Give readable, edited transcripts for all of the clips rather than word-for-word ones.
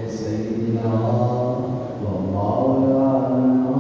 سيدنا ومولانا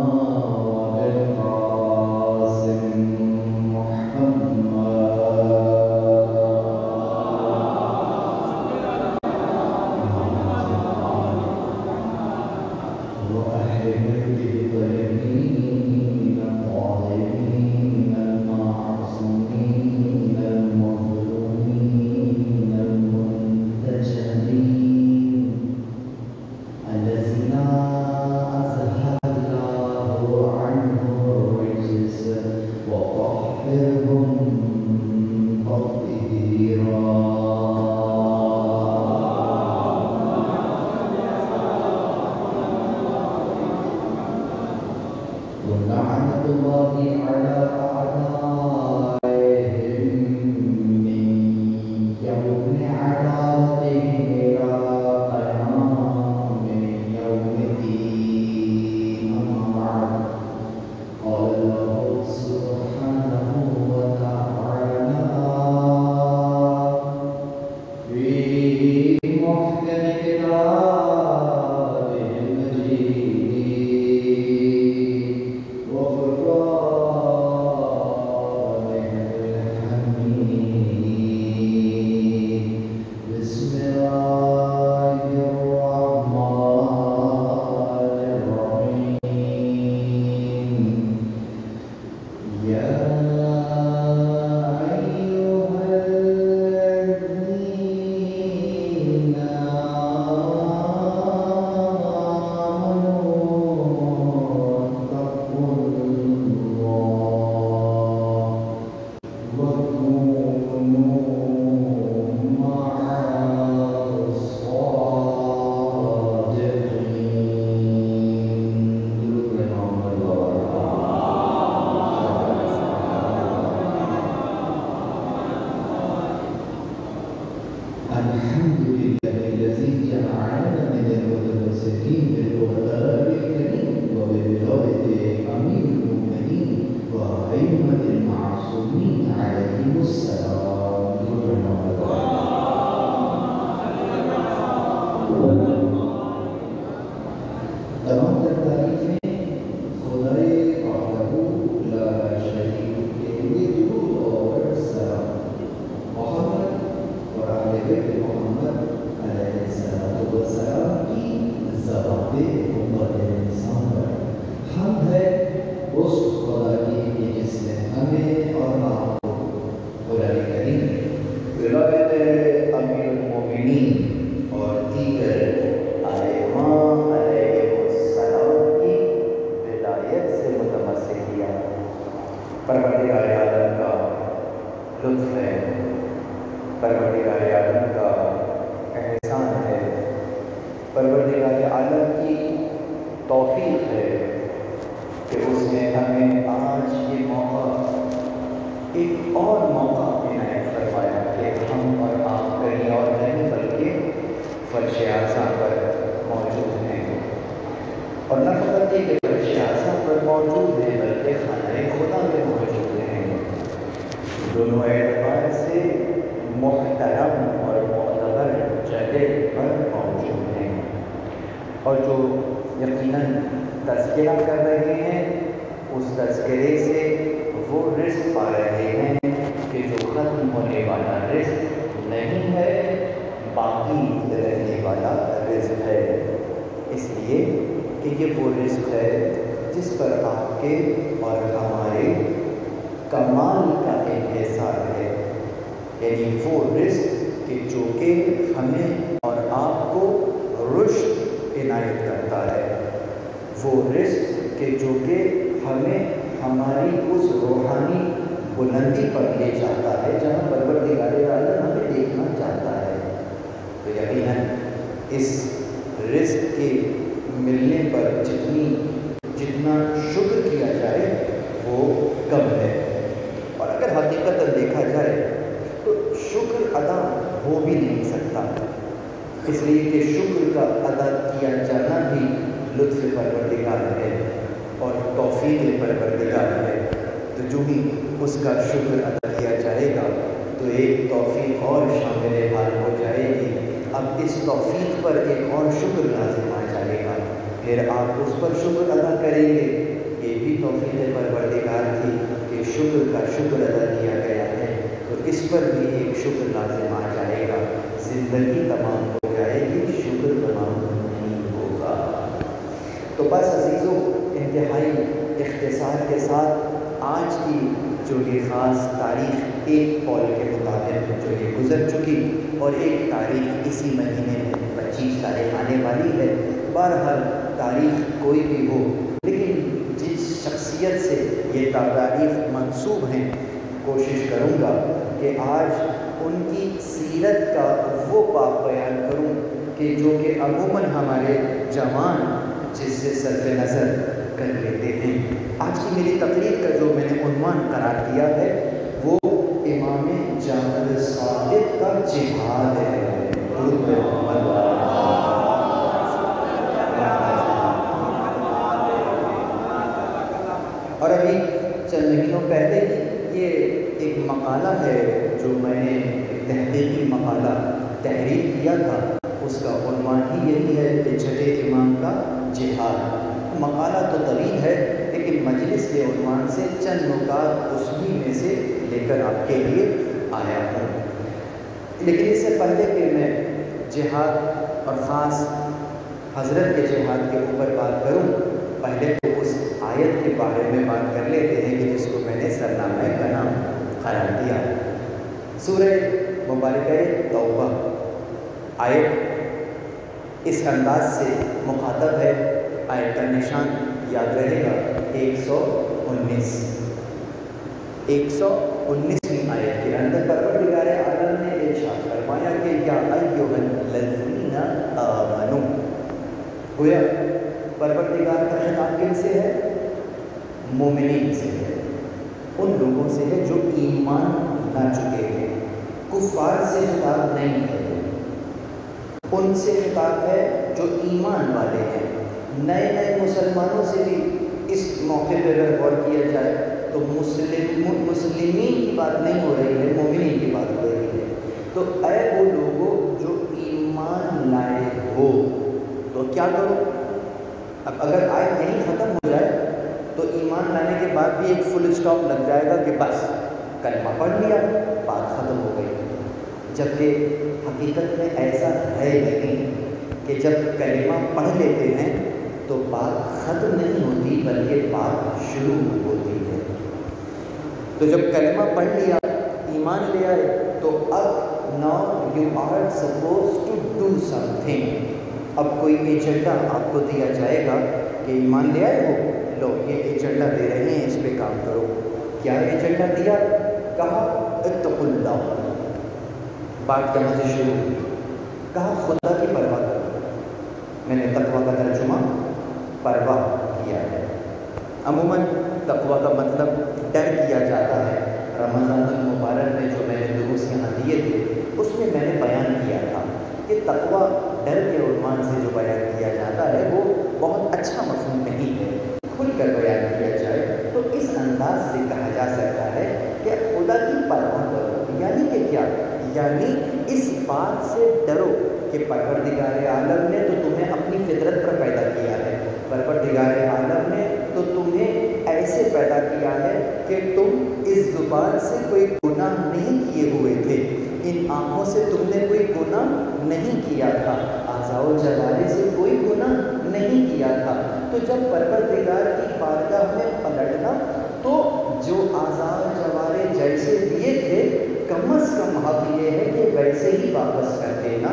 لعنة الله على أعدائهم من يوم عداوتهم إلى قيام يوم الدين. أما بعد، قال الله سبحانه وتعالى في محكم كتابه المجيد وفرقانه الحميد. بسم الله الرحمن الرحيم. يا أيها الذين آمنوا اتقوا الله وكونوا مع الصادقين. الحمد لله الذي جعلنا من المتمسكين بالقرآن الكريم وبولاية أمير المؤمنين وأئمة المعصومين عليهم السلام. تمام تعریفیں خدائے وحدہ لا شریک کے لیے درود اور سلام محمد اور اہل بیت محمد علیہ السلام کی ذات امت انسان پر حمد ہے اس خدا کی کہ جس نے ہمیں اور آپ کو قرآن کریم ولایت امیر المومنین اور دیگر ائمہ علیہ السلام کی ولایت سے متمسک کیا. پروردگار عالم کا لطف ہے، پروردگار عالم کا احسان ہے، پروردگار عالم کی توفیق ہے کہ اس نے ہمیں آج یہ موقع، ایک اور موقع عنایت فرمایا کہ ہم اور آپ کہیں اور نہیں بلکہ فرش اعظم پر موجود ہیں. اور نہ فقط یہ کہ فرش اعظم پر موجود ہیں بلکہ خانہ خدا میں موجود ہیں. دونوں اعتبار سے محترم اور معتبر جگہ پر موجود ہیں، اور جو یقیناً تذکرہ کر رہے ہیں اس تذکرے سے وہ رزق پا رہے ہیں کہ جو ختم ہونے والا رزق نہیں ہے، باقی رہنے والا رزق ہے. اس لیے کہ یہ وہ رزق ہے جس پر آپ کے اور ہمارے کمال کا انحصار ہے، یعنی وہ رزق کہ جو کہ ہمیں اور آپ کو رشد عنایت کرتا ہے، وہ رزق کہ جو کہ ہمیں ہماری اس روحانی بلندی پر لے جاتا ہے جہاں پروردگار عالم ہمیں دیکھنا چاہتا ہے. تو یقیناً اس رزق کے ملنے پر جتنا شکر کیا جائے وہ کم ہے. اور اگر حقیقت دیکھا جائے تو شکر ادا ہو بھی نہیں سکتا، اس لیے کہ شکر کا ادا کیا جانا بھی لطف پروردگار ہے اور توفیق پروردگار ہے. تو جو بھی اس کا شکر ادا کیا جائے گا تو ایک توفیق اور شامل حال ہو جائے گی. اب اس توفیق پر ایک اور شکر لازم آ جائے گا، پھر آپ اس پر شکر ادا کریں گے. یہ بھی توفیق پروردگار تھی کہ شکر کا شکر ادا کیا گیا ہے، تو اس پر بھی ایک شکر لازم آ جائے گا. زندگی تمام ہو جائے گی، شکر تمام نہیں ہوگا. تو بس عزیزوں، انتہائی اختصار کے ساتھ آج کی جو یہ خاص تاریخ ایک قول کے مطابق جو یہ گزر چکی اور ایک تاریخ اسی مہینے میں 25 تاریخ آنے والی ہے. بہرحال تاریخ کوئی بھی ہو، لیکن جس شخصیت سے یہ تاریخ منسوب ہیں کوشش کروں گا کہ آج ان کی سیرت کا وہ باب بیان کروں کہ جو کہ عموماً ہمارے جوان جس سے صرف نظر کر لیتے ہیں۔ آج کی میری تقریر کا جو میں نے عنوان قرار دیا ہے وہ امام جعفر صادق کا جہاد ہے۔ اور ابھی چند مہینوں پہلے یہ ایک مقالہ ہے جو میں نے تحقیقی مقالہ تحریر کیا تھا، اس کا عنوان ہی یہی ہے کہ چھٹے امام کا جہاد۔ مقالہ تو طویل ہے لیکن مجلس کے عنوان سے چند نکات اسی میں سے لے کر آپ کے لیے آیا ہوں۔ لیکن اس سے پہلے کہ میں جہاد اور خاص حضرت کے جہاد کے اوپر بات کروں، پہلے تو اس آیت کے بارے میں بات کر لیتے ہیں کہ جس کو میں نے سرنامہ کا نام قرار دیا۔ سورہ مبارکہ توبہ آیت اس انداز سے مخاطب ہے، آیت کا نشان یاد رہے گا 119ویں آیت کے اندر پروردگار عالم نے ارشاد فرمایا کہ یا ایھا الذین آمنوا، گویا پروردگار کا خطاب کن سے ہے؟ مومنین سے ہے، ان لوگوں سے ہے جو ایمان لا چکے ہیں۔ کفار سے خطاب نہیں ہے، ان سے خطاب ہے جو ایمان والے ہیں۔ نئے مسلمانوں سے بھی اس موقع پہ اگر غور کیا جائے تو مسلمین کی بات نہیں ہو رہی ہے، مومنین کی بات ہو رہی ہے۔ تو اے وہ لوگوں جو ایمان لائے ہو تو کیا کرو؟ اب اگر آیت یہیں ختم ہو جائے تو ایمان لانے کے بعد بھی ایک فل اسٹاپ لگ جائے گا کہ بس کلمہ پڑھ لیا، بات ختم ہو گئی، جبکہ حقیقت میں ایسا ہے نہیں کہ جب کلمہ پڑھ لیتے ہیں تو بات ختم نہیں ہوتی بلکہ بات شروع ہوتی ہے۔ تو جب کلمہ پڑھ لیا، ایمان لے آئے، تو اب now you are supposed to do something۔ اب کوئی ایجنڈا آپ کو دیا جائے گا کہ ایمان لے آئے ہو، لو یہ ایجنڈا دے رہے ہیں، اس پہ کام کرو۔ کیا ایجنڈا دیا؟ کہا اتقوا اللہ، بات یہاں سے شروع ہوئی۔ کہا خدا کی پرواہ کرو۔ میں نے تقویٰ کا ترجمہ پرواہ کیا ہے۔ عموماً تقویٰ کا مطلب ڈر کیا جاتا ہے۔ رمضان المبارک میں جو میں نے دروس یہاں دیے تھے اس میں میں نے بیان کیا تھا کہ تقویٰ ڈر کے عنوان سے جو بیان کیا جاتا ہے وہ بہت اچھا مفہوم نہیں ہے۔ کھل کر بیان کیا جائے تو اس انداز سے کہا جا سکتا ہے کہ خدا کی پرواہ کرو، یعنی کہ کیا؟ یعنی اس بات سے ڈرو کہ پروردگار عالم نے تو تمہیں اپنی فطرت پر پیدا کیا ہے، پروردگار عالم نے تو تمہیں ایسے پیدا کیا ہے کہ تم اس زبان سے کوئی گناہ نہیں کیے ہوئے تھے، ان آنکھوں سے تم نے کوئی گناہ نہیں کیا تھا، اعضاء و جوارح سے کوئی گناہ نہیں کیا تھا۔ تو جب پروردگار کی بارگاہ میں پلٹنا تو جو اعضاء و جوارح جیسے دیے تھے کم از کم حق یہ ہے کہ ویسے ہی واپس کر دینا،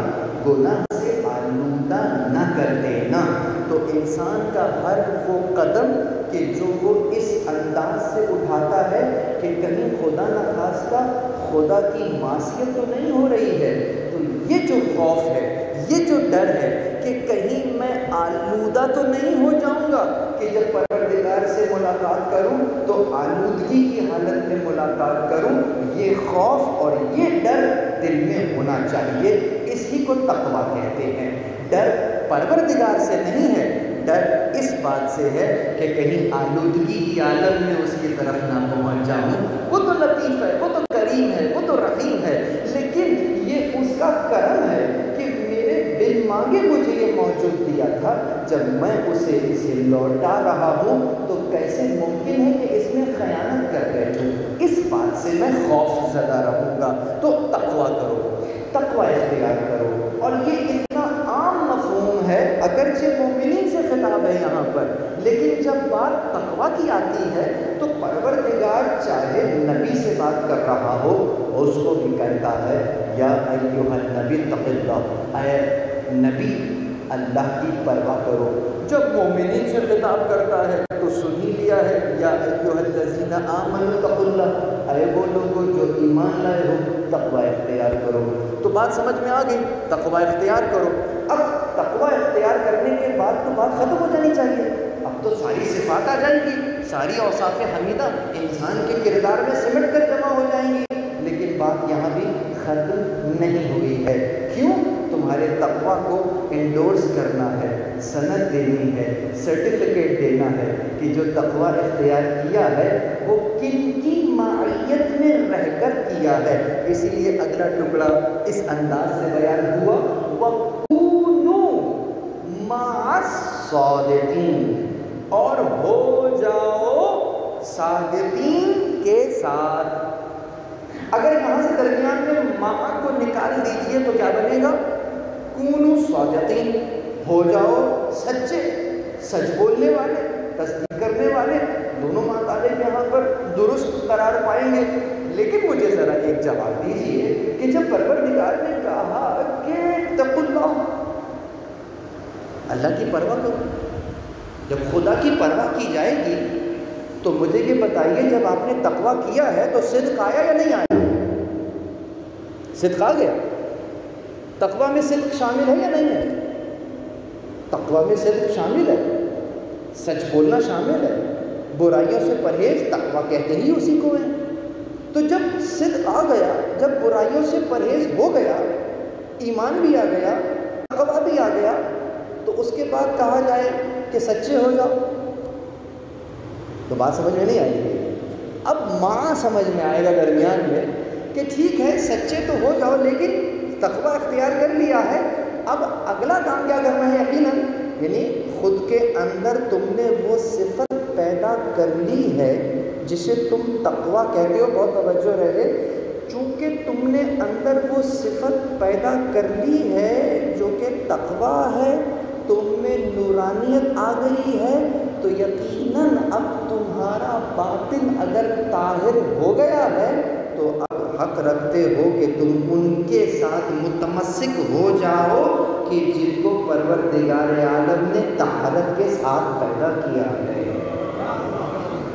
گناہ سے آلودہ نہ کر دینا۔ تو انسان کا ہر وہ قدم کہ جو وہ اس انداز سے اٹھاتا ہے کہ کہیں خدا نخواستہ خدا کی معصیت تو نہیں ہو رہی ہے، تو یہ جو خوف ہے، یہ جو ڈر ہے کہ کہیں میں آلودہ تو نہیں ہو جاؤں گا کہ جب پروردگار سے ملاقات کروں تو آلودگی کی حالت میں ملاقات کروں، یہ خوف اور یہ ڈر دل میں ہونا چاہیے۔ اسی کو تقویٰ کہتے ہیں۔ ڈر پروردگار سے نہیں ہے، ڈر اس بات سے ہے کہ کہیں آلودگی کی عالم میں اس کی طرف نہ پہنچ جاؤں۔ وہ تو لطیف ہے، وہ تو کریم ہے، وہ تو رحیم ہے، لیکن یہ اس کا کرم ہے کہ میرے بن مانگے مجھے یہ موجود دیا تھا، جب میں اسے لوٹا رہا ہوں تو کیسے ممکن ہے کہ اس میں خیانت کر بیٹھوں؟ اس بات سے میں خوف زدہ رہوں گا۔ تو تقویٰ کرو، تقویٰ اختیار کرو۔ اور یہ اتنا عام مفہوم ہے، اگرچہ مومنین سے خطاب ہے یہاں پر، لیکن جب بات تقویٰ کی آتی ہے تو پروردگار چاہے نبی سے بات کر رہا ہو اس کو بھی کہتا ہے یا ایھا النبی اتق اللہ، اے نبی اللہ کی پرواہ کرو۔ جب مومنین سے خطاب کرتا ہے تو سن ہی لیا ہے، یا ایھا الذین آمنوا اتقوا اللہ، اے وہ لوگوں جو ایمان لائے ہو تقویٰ اختیار کرو۔ تو بات سمجھ میں آ گئی، تقویٰ اختیار کرو۔ اب تقوی اختیار کرنے کے بعد تو بات ختم ہو جانی چاہیے. اب تو ساری صفات آ جائیں گی، ساری اوصاف حمیدہ انسان کے کردار میں سمٹ کر جمع ہو جائیں گی. لیکن بات یہاں بھی ختم نہیں ہوئی ہے. کیوں؟ تمہارے تقوی کو انڈورس کرنا ہے، سند دینی ہے، سرٹیفکیٹ دینا ہے کہ جو تقوی اختیار کیا ہے وہ کن کی معیت میں رہ کر کیا ہے. اسی لیے اگلا ٹکڑا اس انداز سے بیان ہوا، وَكُونُوا مَعَ الصَّادِقِينَ، اور ہو جاؤ صادقین کے ساتھ. اگر یہاں سے درمیان میں ماں کو نکال دیجئے تو کیا بنے گا؟ کونوا صادقین، ہو جاؤ سچے، سچ بولنے والے، تصدیق کرنے والے. دونوں مطالب یہاں پر درست قرار پائیں گے. لیکن مجھے ذرا ایک جواب دیجئے کہ جب پروردگار نے کہا کہ اتقوا اللہ، اللہ کی پرواہ کرو، جب خدا کی پرواہ کی جائے گی تو مجھے یہ بتائیے جب آپ نے تقویٰ کیا ہے تو صدق آیا یا نہیں آیا؟ صدق آ گیا. تقویٰ میں صدق شامل ہے یا نہیں ہے؟ تقویٰ میں صدق شامل ہے، سچ بولنا شامل ہے، برائیوں سے پرہیز تقویٰ کہتے ہی اسی کو ہے. تو جب صدق آ گیا، جب برائیوں سے پرہیز ہو گیا، ایمان بھی آ گیا، تقویٰ بھی آ گیا، تو اس کے بعد کہا جائے کہ سچے ہو جاؤ تو بات سمجھ میں نہیں آئے گی. اب ماں سمجھ میں آئے گا درمیان میں کہ ٹھیک ہے سچے تو ہو جاؤ لیکن تقویٰ اختیار کر لیا ہے، اب اگلا کام کیا کرنا ہے؟ یقیناً یعنی خود کے اندر تم نے وہ صفت پیدا کر لی ہے جسے تم تقویٰ کہتے ہو. بہت توجہ رہے، چونکہ تم نے اندر وہ صفت پیدا کر لی ہے جو کہ تقویٰ ہے، تم میں نورانیت آ گئی ہے، تو یقیناً اب تمہارا باطن اگر طاہر ہو گیا ہے تو اب حق رکھتے ہو کہ تم ان کے ساتھ متمسک ہو جاؤ کہ جن کو پروردگار عالم نے طہارت کے ساتھ پیدا کیا ہے.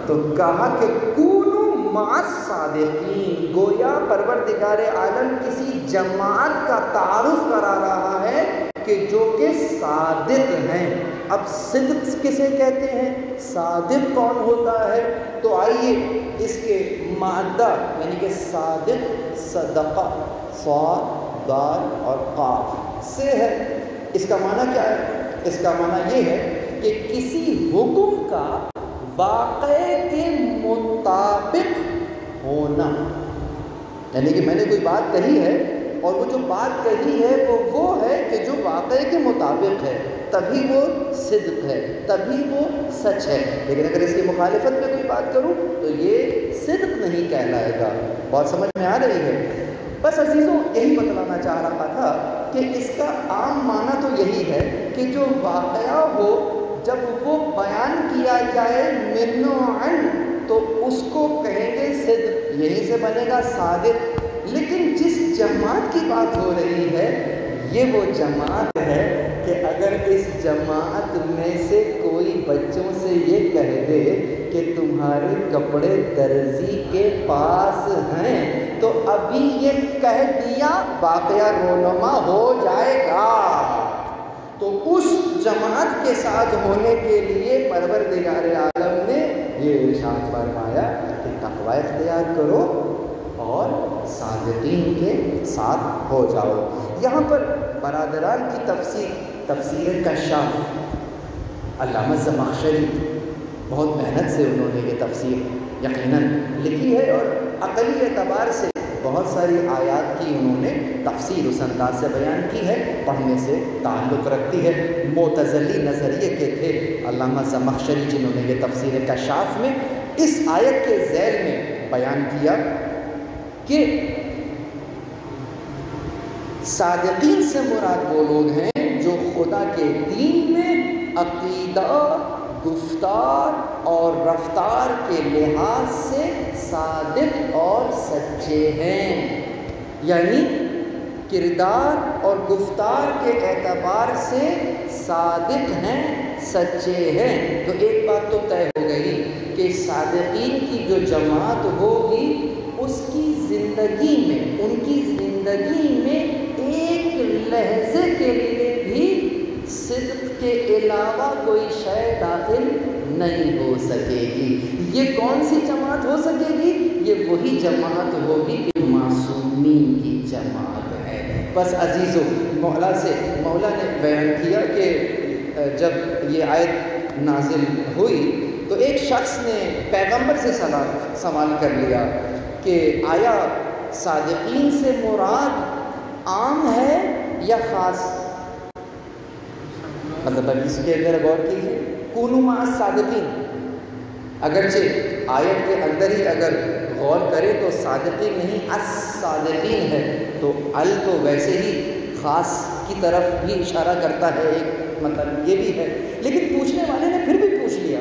تو کہا کہ کونوا مع الصادقین، گویا پروردگار عالم کسی جماعت کا تعارف کرا رہا ہے کہ جو کہ صادق ہیں. اب صدق کسے کہتے ہیں؟ صادق کون ہوتا ہے؟ تو آئیے اس کے مادہ یعنی کہ صادق، صدقہ، صاد، دال اور قاف سے ہے. اس کا معنی کیا ہے؟ اس کا معنی یہ ہے کہ کسی حکم کا واقعے کے مطابق ہونا. یعنی کہ میں نے کوئی بات کہی ہے اور وہ جو بات کہی ہے وہ ہے کہ جو واقعے کے مطابق ہے، تبھی وہ صدق ہے، تبھی وہ سچ ہے. لیکن اگر اس کی مخالفت میں کوئی بات کروں تو یہ صدق نہیں کہلائے گا. بات سمجھ میں آ رہی ہے؟ بس عزیزوں یہی بتلانا چاہ رہا تھا کہ اس کا عام معنی تو یہی ہے کہ جو واقعہ ہو جب وہ بیان کیا جائے منوعاً تو اس کو کہیں گے صدق، یہیں سے بنے گا صادق. لیکن جس جماعت کی بات ہو رہی ہے یہ وہ جماعت ہے کہ اگر اس جماعت میں سے کوئی بچوں سے یہ کہہ دے کہ تمہارے کپڑے درزی کے پاس ہیں تو ابھی یہ کہہ دیا واقعہ رونما ہو جائے گا. تو اس جماعت کے ساتھ ہونے کے لیے پروردگار عالم نے یہ ارشاد فرمایا کہ تقوی اختیار کرو اور صادقین کے ساتھ ہو جاؤ. یہاں پر برادران کی تفسیر کشاف علامہ زمخشری بہت محنت سے انہوں نے یہ تفسیر یقیناً لکھی ہے اور عقلی اعتبار سے بہت ساری آیات کی انہوں نے تفسیر اس انداز سے بیان کی ہے، پڑھنے سے تعلق رکھتی ہے. معتزلی نظریے کے تھے علامہ زمخشری جنہوں نے یہ تفسیر کشاف میں اس آیت کے ذیل میں بیان کیا کہ صادقین سے مراد وہ لوگ ہیں جو خدا کے دین میں عقیدہ، گفتار اور رفتار کے لحاظ سے صادق اور سچے ہیں. یعنی کردار اور گفتار کے اعتبار سے صادق ہیں، سچے ہیں. تو ایک بات تو طے ہو گئی کہ صادقین کی جو جماعت ہوگی اس کی زندگی میں، ان کی زندگی میں ایک لحظے کے لیے بھی صدق کے علاوہ کوئی شے داخل نہیں ہو سکے گی۔ یہ کون سی جماعت ہو سکے گی؟ یہ وہی جماعت ہوگی کہ معصومین کی جماعت ہے۔ بس عزیزو، مولا نے بیان کیا کہ جب یہ آیت نازل ہوئی تو ایک شخص نے پیغمبر سے سوال کر لیا کہ آیا صادقین سے مراد عام ہے یا خاص؟ مطلب اب اس کے اندر غور کیجیے، کونوا مع الصادقین، اگرچہ آیت کے اندر ہی اگر غور کرے تو صادقین نہیں الصادقین ہے، تو ال تو ویسے ہی خاص کی طرف بھی اشارہ کرتا ہے، ایک مطلب یہ بھی ہے۔ لیکن پوچھنے والے نے پھر بھی پوچھ لیا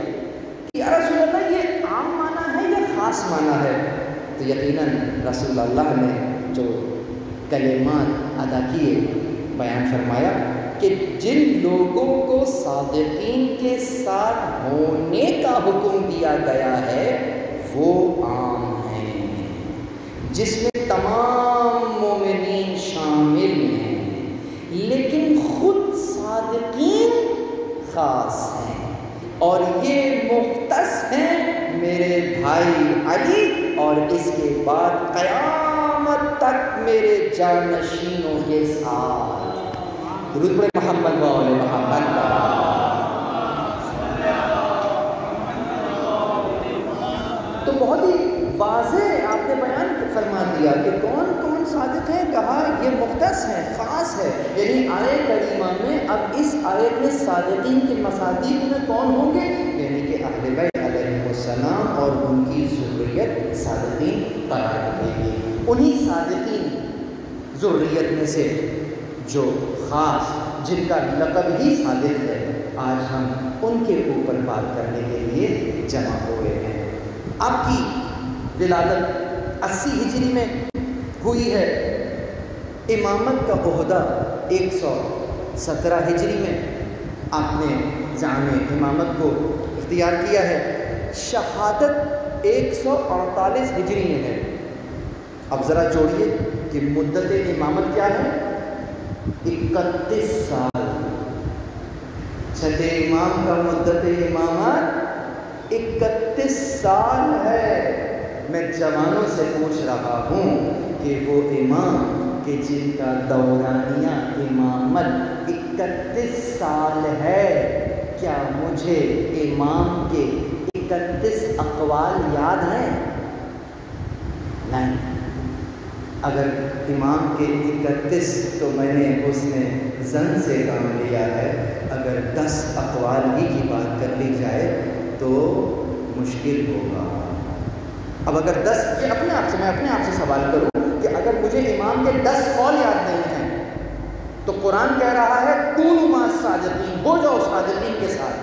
کہ یا رسول اللہ یہ عام معنی ہے یا خاص معنی ہے؟ تو یقیناً رسول اللہ نے جو کلمات ادا کیے بیان فرمایا کہ جن لوگوں کو صادقین کے ساتھ ہونے کا حکم دیا گیا ہے وہ عام ہیں، جس میں تمام مومنین شامل ہیں، لیکن خود صادقین خاص ہیں، اور یہ مختص ہیں میرے بھائی علی اور اس کے بعد قیامت تک میرے جانشینوں کے ساتھ۔ درود پڑھیں محمد و آل محمد کا۔ تو بہت ہی واضح آپ نے بیان فرما دیا کہ کون کون صادق ہیں، کہا یہ مختص ہیں، خاص ہے، یعنی آیت کریمہ میں اب اس آیت میں صادقین کے مصادیق میں کون ہوں گے؟ یعنی کہ اہل بیت علیہ السلام اور ان کی ذریت صادقین قرار دے گی۔ انہی صادقین ذریت میں سے جو خاص جن کا لقب ہی صادق ہے، آج ہم ان کے اوپر بات کرنے کے لیے جمع ہوئے ہیں۔ آپ کی ولادت 80 ہجری میں ہوئی ہے، امامت کا عہدہ 117 ہجری میں آپ نے زعم امامت کو اختیار کیا ہے، شہادت 148 ہجری میں ہے۔ اب ذرا جوڑیے کہ مدت امامت کیا ہے؟ 31 سال۔ چھٹے امام کا مدت امامت 31 سال ہے۔ میں جوانوں سے پوچھ رہا ہوں کہ وہ امام کہ جن کا دورانیہ امامت 31 سال ہے، کیا مجھے امام کے 31 اقوال یاد ہیں؟ نہیں۔ اگر امام کے 31 تو میں نے حسن ظن سے کام لیا ہے، اگر 10 اقوال ہی کی بات کر لی جائے تو مشکل ہوگا۔ اب اگر 10، یہ میں اپنے آپ سے سوال کروں کہ اگر مجھے امام کے 10 قول یاد نہیں ہیں تو قرآن کہہ رہا ہے کونوا مع الصادقین، ہو جاؤ صادقین کے ساتھ،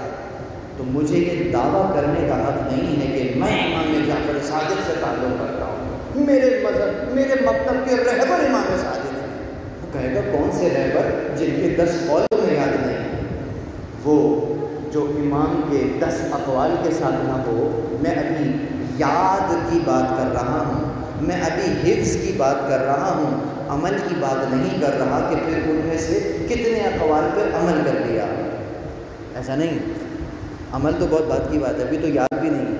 تو مجھے یہ دعویٰ کرنے کا حق نہیں ہے کہ میں امام جعفر صادق سے تعلق کرتا ہوں، میرے مذہب میرے مکتب کے رہبر امام صادق ہیں۔ وہ کہے گا کون سے رہبر جن کے 10 قول تمہیں یاد نہیں؟ وہ جو امام کے 10 اقوال کے ساتھ نہ ہو۔ میں ابھی یاد کی بات کر رہا ہوں، میں ابھی حفظ کی بات کر رہا ہوں، عمل کی بات نہیں کر رہا کہ پھر ان میں سے کتنے اقوال پر عمل کر لیا۔ ایسا نہیں، عمل تو بہت بات کی بات ہے، ابھی تو یاد بھی نہیں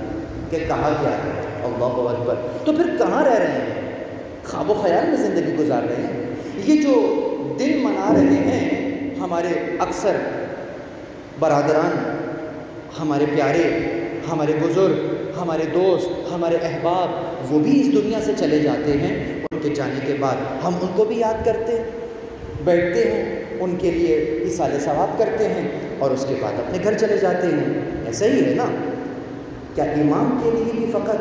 کہ کہا کیا ہے۔ اللہ اکبر۔ تو پھر کہاں رہ رہے ہیں؟ خواب و خیال میں زندگی گزار رہے ہیں۔ یہ جو دن منا رہے ہیں ہمارے اکثر برادران، ہمارے پیارے، ہمارے بزرگ، ہمارے دوست، ہمارے احباب، وہ بھی اس دنیا سے چلے جاتے ہیں۔ ان کے جانے کے بعد ہم ان کو بھی یاد کرتے ہیں، بیٹھتے ہیں، ان کے لیے ایصال ثواب کرتے ہیں، اور اس کے بعد اپنے گھر چلے جاتے ہیں۔ ایسا ہی ہے نا؟ کیا امام کے لیے بھی فقط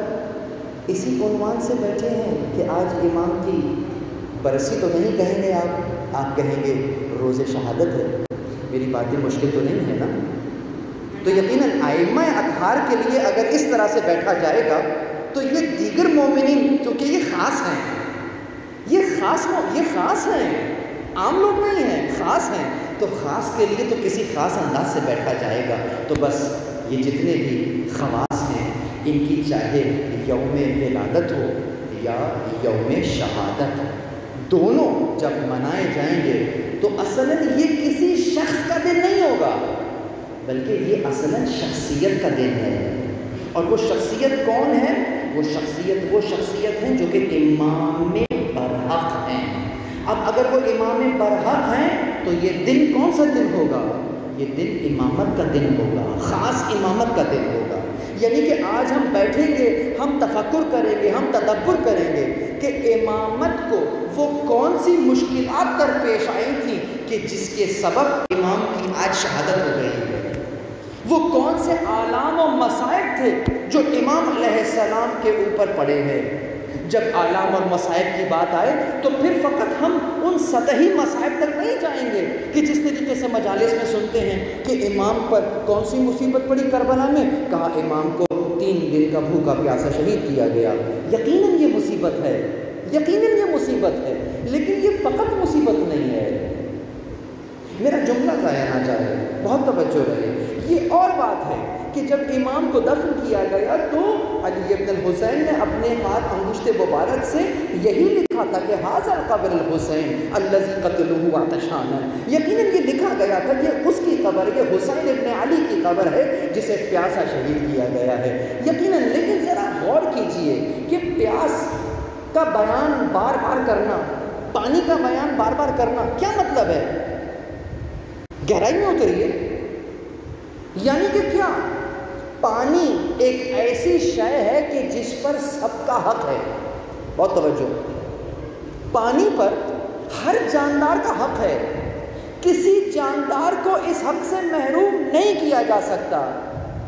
اسی عنوان سے بیٹھے ہیں کہ آج امام کی برسی تو نہیں کہیں گے آپ کہیں گے روز شہادت ہے؟ میری باتیں مشکل تو نہیں ہے نا؟ تو یقیناً ائمہ اطہار کے لیے اگر اس طرح سے بیٹھا جائے گا تو یہ دیگر مومنین، کیونکہ یہ خاص ہیں، یہ خاص ہیں، عام لوگ نہیں ہیں، خاص ہیں، تو خاص کے لیے تو کسی خاص انداز سے بیٹھا جائے گا۔ تو بس یہ جتنے بھی خواص ہیں ان کی چاہے یوم ولادت ہو یا یوم شہادت، دونوں جب منائے جائیں گے تو اصلاً یہ کسی شخص کا دن نہیں ہوگا، بلکہ یہ اصلاً شخصیت کا دن ہے۔ اور وہ شخصیت کون ہے؟ وہ شخصیت ہیں جو کہ امام برحق ہیں۔ اب اگر وہ امام برحق ہیں تو یہ دن کون سا دن ہوگا؟ یہ دن امامت کا دن ہوگا، خاص امامت کا دن ہوگا۔ یعنی کہ آج ہم بیٹھیں گے، ہم تفکر کریں گے، ہم تدبر کریں گے کہ امامت کو وہ کون سی مشکلات درپیش آئی تھیں کہ جس کے سبب امام کی آج شہادت ہو گئی ہے۔ وہ کون سے آلام و مصائب تھے جو امام علیہ السلام کے اوپر پڑے ہیں۔ جب آلام اور مصائب کی بات آئے تو پھر فقط ہم ان سطحی مصائب تک نہیں جائیں گے کہ جس طریقے سے مجالس میں سنتے ہیں کہ امام پر کون سی مصیبت پڑی کربلا میں، کہا امام کو 3 دن کا بھوکا پیاسا شہید کیا گیا۔ یقیناً یہ مصیبت ہے، یقیناً یہ مصیبت ہے، لیکن یہ فقط مصیبت نہیں ہے۔ میرا جملہ ضائع نہ جائے، بہت توجہ رہے۔ یہ اور بات ہے کہ جب امام کو دفن کیا گیا تو علی ابن الحسین نے اپنے ہاتھ انگشت مبارک سے یہی لکھا تھا کہ ھذا قبر الحسین الذی قتلوہ عطشانا، یقیناً یہ لکھا گیا تھا کہ اس کی قبر، یہ حسین ابن علی کی قبر ہے جسے پیاسا شہید کیا گیا ہے۔ یقیناً، لیکن ذرا غور کیجئے کہ پیاس کا بیان بار بار کرنا، پانی کا بیان بار بار کرنا کیا مطلب ہے؟ گہرائی میں اتریے۔ یعنی کہ کیا پانی ایک ایسی شے ہے کہ جس پر سب کا حق ہے؟ بہت توجہ، پانی پر ہر جاندار کا حق ہے، کسی جاندار کو اس حق سے محروم نہیں کیا جا سکتا،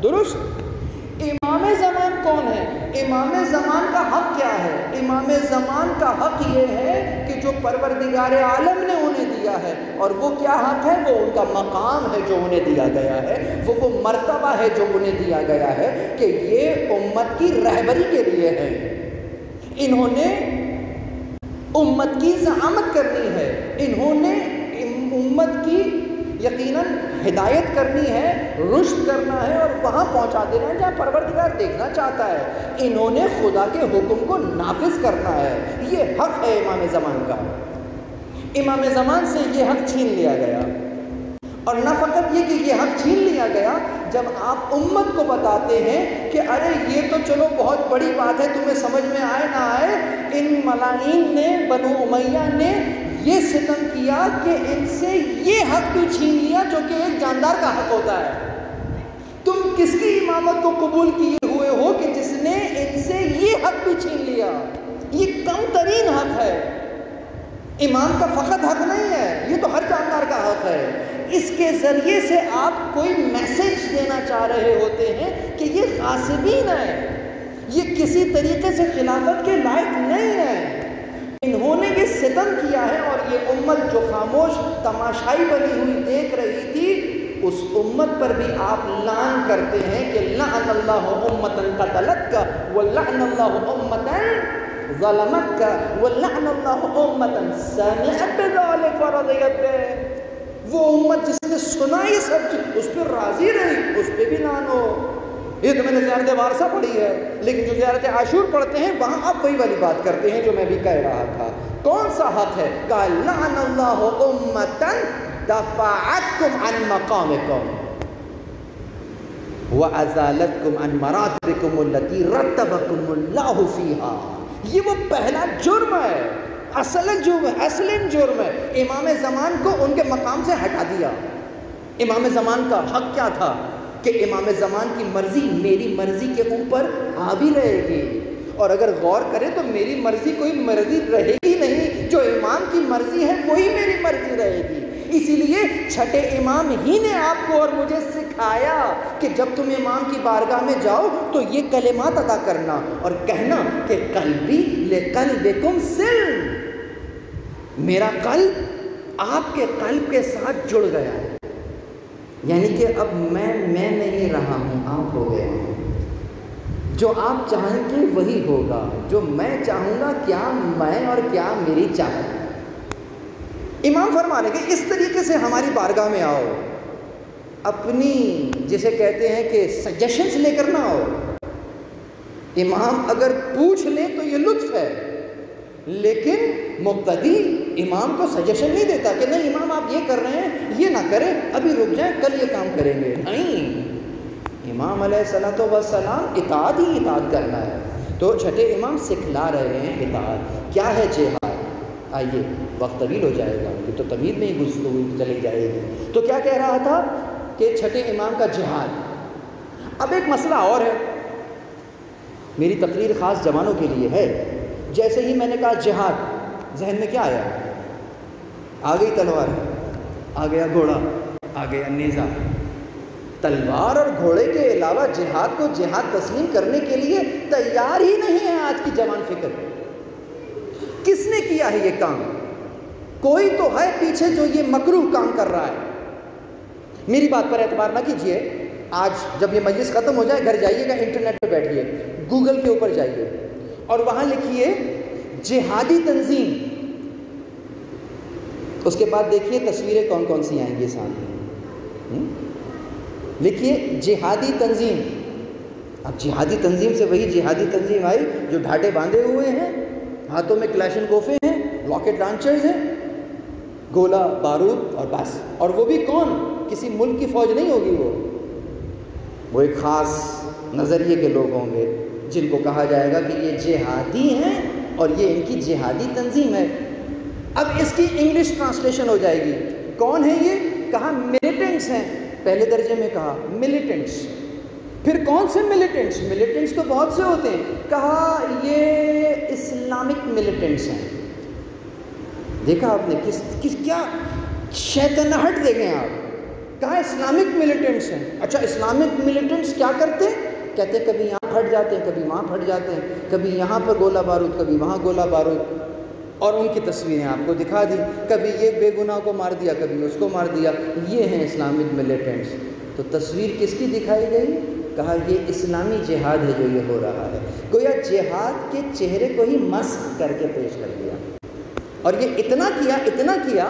درست؟ امام زمان کون ہے؟ امام زمان کا حق کیا ہے؟ امام زمان کا حق یہ ہے کہ جو پروردگار عالم نے انہیں دیا ہے، اور وہ کیا حق ہے؟ وہ ان کا مقام ہے جو انہیں دیا گیا ہے، وہ مرتبہ ہے جو انہیں دیا گیا ہے کہ یہ امت کی رہبری کے لیے ہے، انہوں نے امت کی زعامت کرنی ہے، انہوں نے امت کی یقیناً ہدایت کرنی ہے، رشد کرنا ہے اور وہاں پہنچا دینا ہے جہاں پروردگار دیکھنا چاہتا ہے، انہوں نے خدا کے حکم کو نافذ کرنا ہے۔ یہ حق ہے امام زمان کا۔ امام زمان سے یہ حق چھین لیا گیا، اور نہ فقط یہ کہ یہ حق چھین لیا گیا، جب آپ امت کو بتاتے ہیں کہ ارے یہ تو چلو بہت بڑی بات ہے، تمہیں سمجھ میں آئے نہ آئے، ان ملائین نے، بنو امیہ نے یہ ستم کیا کہ ان سے یہ حق بھی چھین لیا جو کہ ایک جاندار کا حق ہوتا ہے۔ تم کس کی امامت کو قبول کیے ہوئے ہو کہ جس نے ان سے یہ حق بھی چھین لیا؟ یہ کم ترین حق ہے، امام کا فقط حق نہیں ہے، یہ تو ہر جاندار کا حق ہے۔ اس کے ذریعے سے آپ کوئی میسج دینا چاہ رہے ہوتے ہیں کہ یہ غاصبین ہے، یہ کسی طریقے سے خلافت کے لائق نہیں ہے، انہوں نے یہ ستم کیا ہے، اور یہ امت جو خاموش تماشائی بنی ہوئی دیکھ رہی تھی، اس امت پر بھی آپ لعن کرتے ہیں کہ لعن اللہ امتن قتلتک ولعن اللہ امتن ظلمتک ولعن اللہ امتن سمعت بذلک ورضیت بہ، وہ امت جس نے سنا یہ سب چیز اس پہ راضی رہی، اس پہ بھی لعن ہو۔ یہ تو میں نے زیارت وارثہ پڑھی ہے، لیکن جو زیارت عاشور پڑھتے ہیں وہاں آپ وہی والی بات کرتے ہیں جو میں بھی کہہ رہا تھا۔ کون سا حق ہے؟ کہا لعن اللہ امتن دفعتکم عن مقامکم وازالتکم عن مراتبکم التي رتبکم اللہ فیہا۔ یہ وہ پہلا جرم ہے، اصل جرم ہے، امام زمان کو ان کے مقام سے ہٹا دیا۔ امام زمان کا حق کیا تھا کہ امام زمان کی مرضی میری مرضی کے اوپر حاوی رہے گی، اور اگر غور کریں تو میری مرضی کوئی مرضی رہے گی نہیں، جو امام کی مرضی ہے وہی میری مرضی رہے گی۔ اسی لیے چھٹے امام ہی نے آپ کو اور مجھے سکھایا کہ جب تم امام کی بارگاہ میں جاؤ تو یہ کلمات ادا کرنا اور کہنا کہ قلبی لقلبکم سلم، میرا قلب آپ کے قلب کے ساتھ جڑ گیا ہے، یعنی کہ اب میں نہیں رہا ہوں، آپ ہو گئے ہیں، جو آپ چاہیں گے وہی ہوگا، جو میں چاہوں گا کیا میں اور کیا میری چاہت۔ امام فرما رہے کہ اس طریقے سے ہماری بارگاہ میں آؤ، اپنی جسے کہتے ہیں کہ سجیشنز لے کر نہ آؤ۔ امام اگر پوچھ لیں تو یہ لطف ہے، لیکن مقتدی امام کو سجیشن نہیں دیتا کہ نہیں امام آپ یہ کر رہے ہیں یہ نہ کریں، ابھی رک جائیں کل یہ کام کریں گے، نہیں، امام علیہ الصلوۃ والسلام اطاعت ہی اطاعت کرنا ہے۔ تو چھٹے امام سکھلا رہے ہیں اطاعت کیا ہے، جہاد۔ آئیے وقت طویل ہو جائے گا، یہ تو طویل میں ہی گفتگو چلی جائے گی۔ تو کیا کہہ رہا تھا کہ چھٹے امام کا جہاد۔ اب ایک مسئلہ اور ہے، میری تقریر خاص جوانوں کے لیے ہے۔ جیسے ہی میں نے کہا جہاد، ذہن میں کیا آیا؟ آ گئی تلوار، آ گیا گھوڑا، آ گیا نیزہ۔ تلوار اور گھوڑے کے علاوہ جہاد کو جہاد تسلیم کرنے کے لیے تیار ہی نہیں ہے آج کی جوان فکر۔ کس نے کیا ہے یہ کام؟ کوئی تو ہے پیچھے جو یہ مکروہ کام کر رہا ہے۔ میری بات پر اعتبار نہ کیجئے، آج جب یہ مجلس ختم ہو جائے گھر جائیے گا، انٹرنیٹ پہ بیٹھیے، گوگل کے اوپر جائیے اور وہاں لکھیے جہادی تنظیم، اس کے بعد دیکھیے تصویریں کون کون سی آئیں گی سامنے۔ لکھیے جہادی تنظیم۔ اب جہادی تنظیم سے وہی جہادی تنظیم آئی جو ڈھاٹے باندھے ہوئے ہیں، ہاتھوں میں کلاشنکوفیں ہیں، راکٹ لانچرز ہیں، گولہ بارود اور بس۔ اور وہ بھی کون؟ کسی ملک کی فوج نہیں ہوگی، وہ ایک خاص نظریے کے لوگ ہوں گے جن کو کہا جائے گا کہ یہ جہادی ہیں اور یہ ان کی جہادی تنظیم ہے۔ اب اس کی انگلش ٹرانسلیشن ہو جائے گی، کون ہے یہ؟ کہا ملیٹنٹس ہیں، پہلے درجے میں کہا ملیٹنٹس۔ پھر کون سے ملیٹنٹس؟ ملیٹنٹس تو بہت سے ہوتے ہیں، کہا یہ اسلامک ملیٹنٹس ہیں۔ دیکھا آپ نے کس کیا شیطنہٹ دیکھیں آپ، کہا اسلامک ملیٹنٹس ہیں۔ اچھا اسلامک ملیٹنٹس کیا کرتے ہیں؟ کہتے کبھی یہاں پھٹ جاتے ہیں، کبھی وہاں پھٹ جاتے ہیں، کبھی یہاں پر گولہ بارود، کبھی وہاں گولہ بارود، اور ان کی تصویریں آپ کو دکھا دی، کبھی یہ بے گناہ کو مار دیا، کبھی اس کو مار دیا، یہ ہیں اسلامک ملیٹنٹس۔ تو تصویر کس کی دکھائی گئی؟ کہا یہ اسلامی جہاد ہے جو یہ ہو رہا ہے۔ گویا جہاد کے چہرے کو ہی مسخ کر کے پیش کر دیا، اور یہ اتنا کیا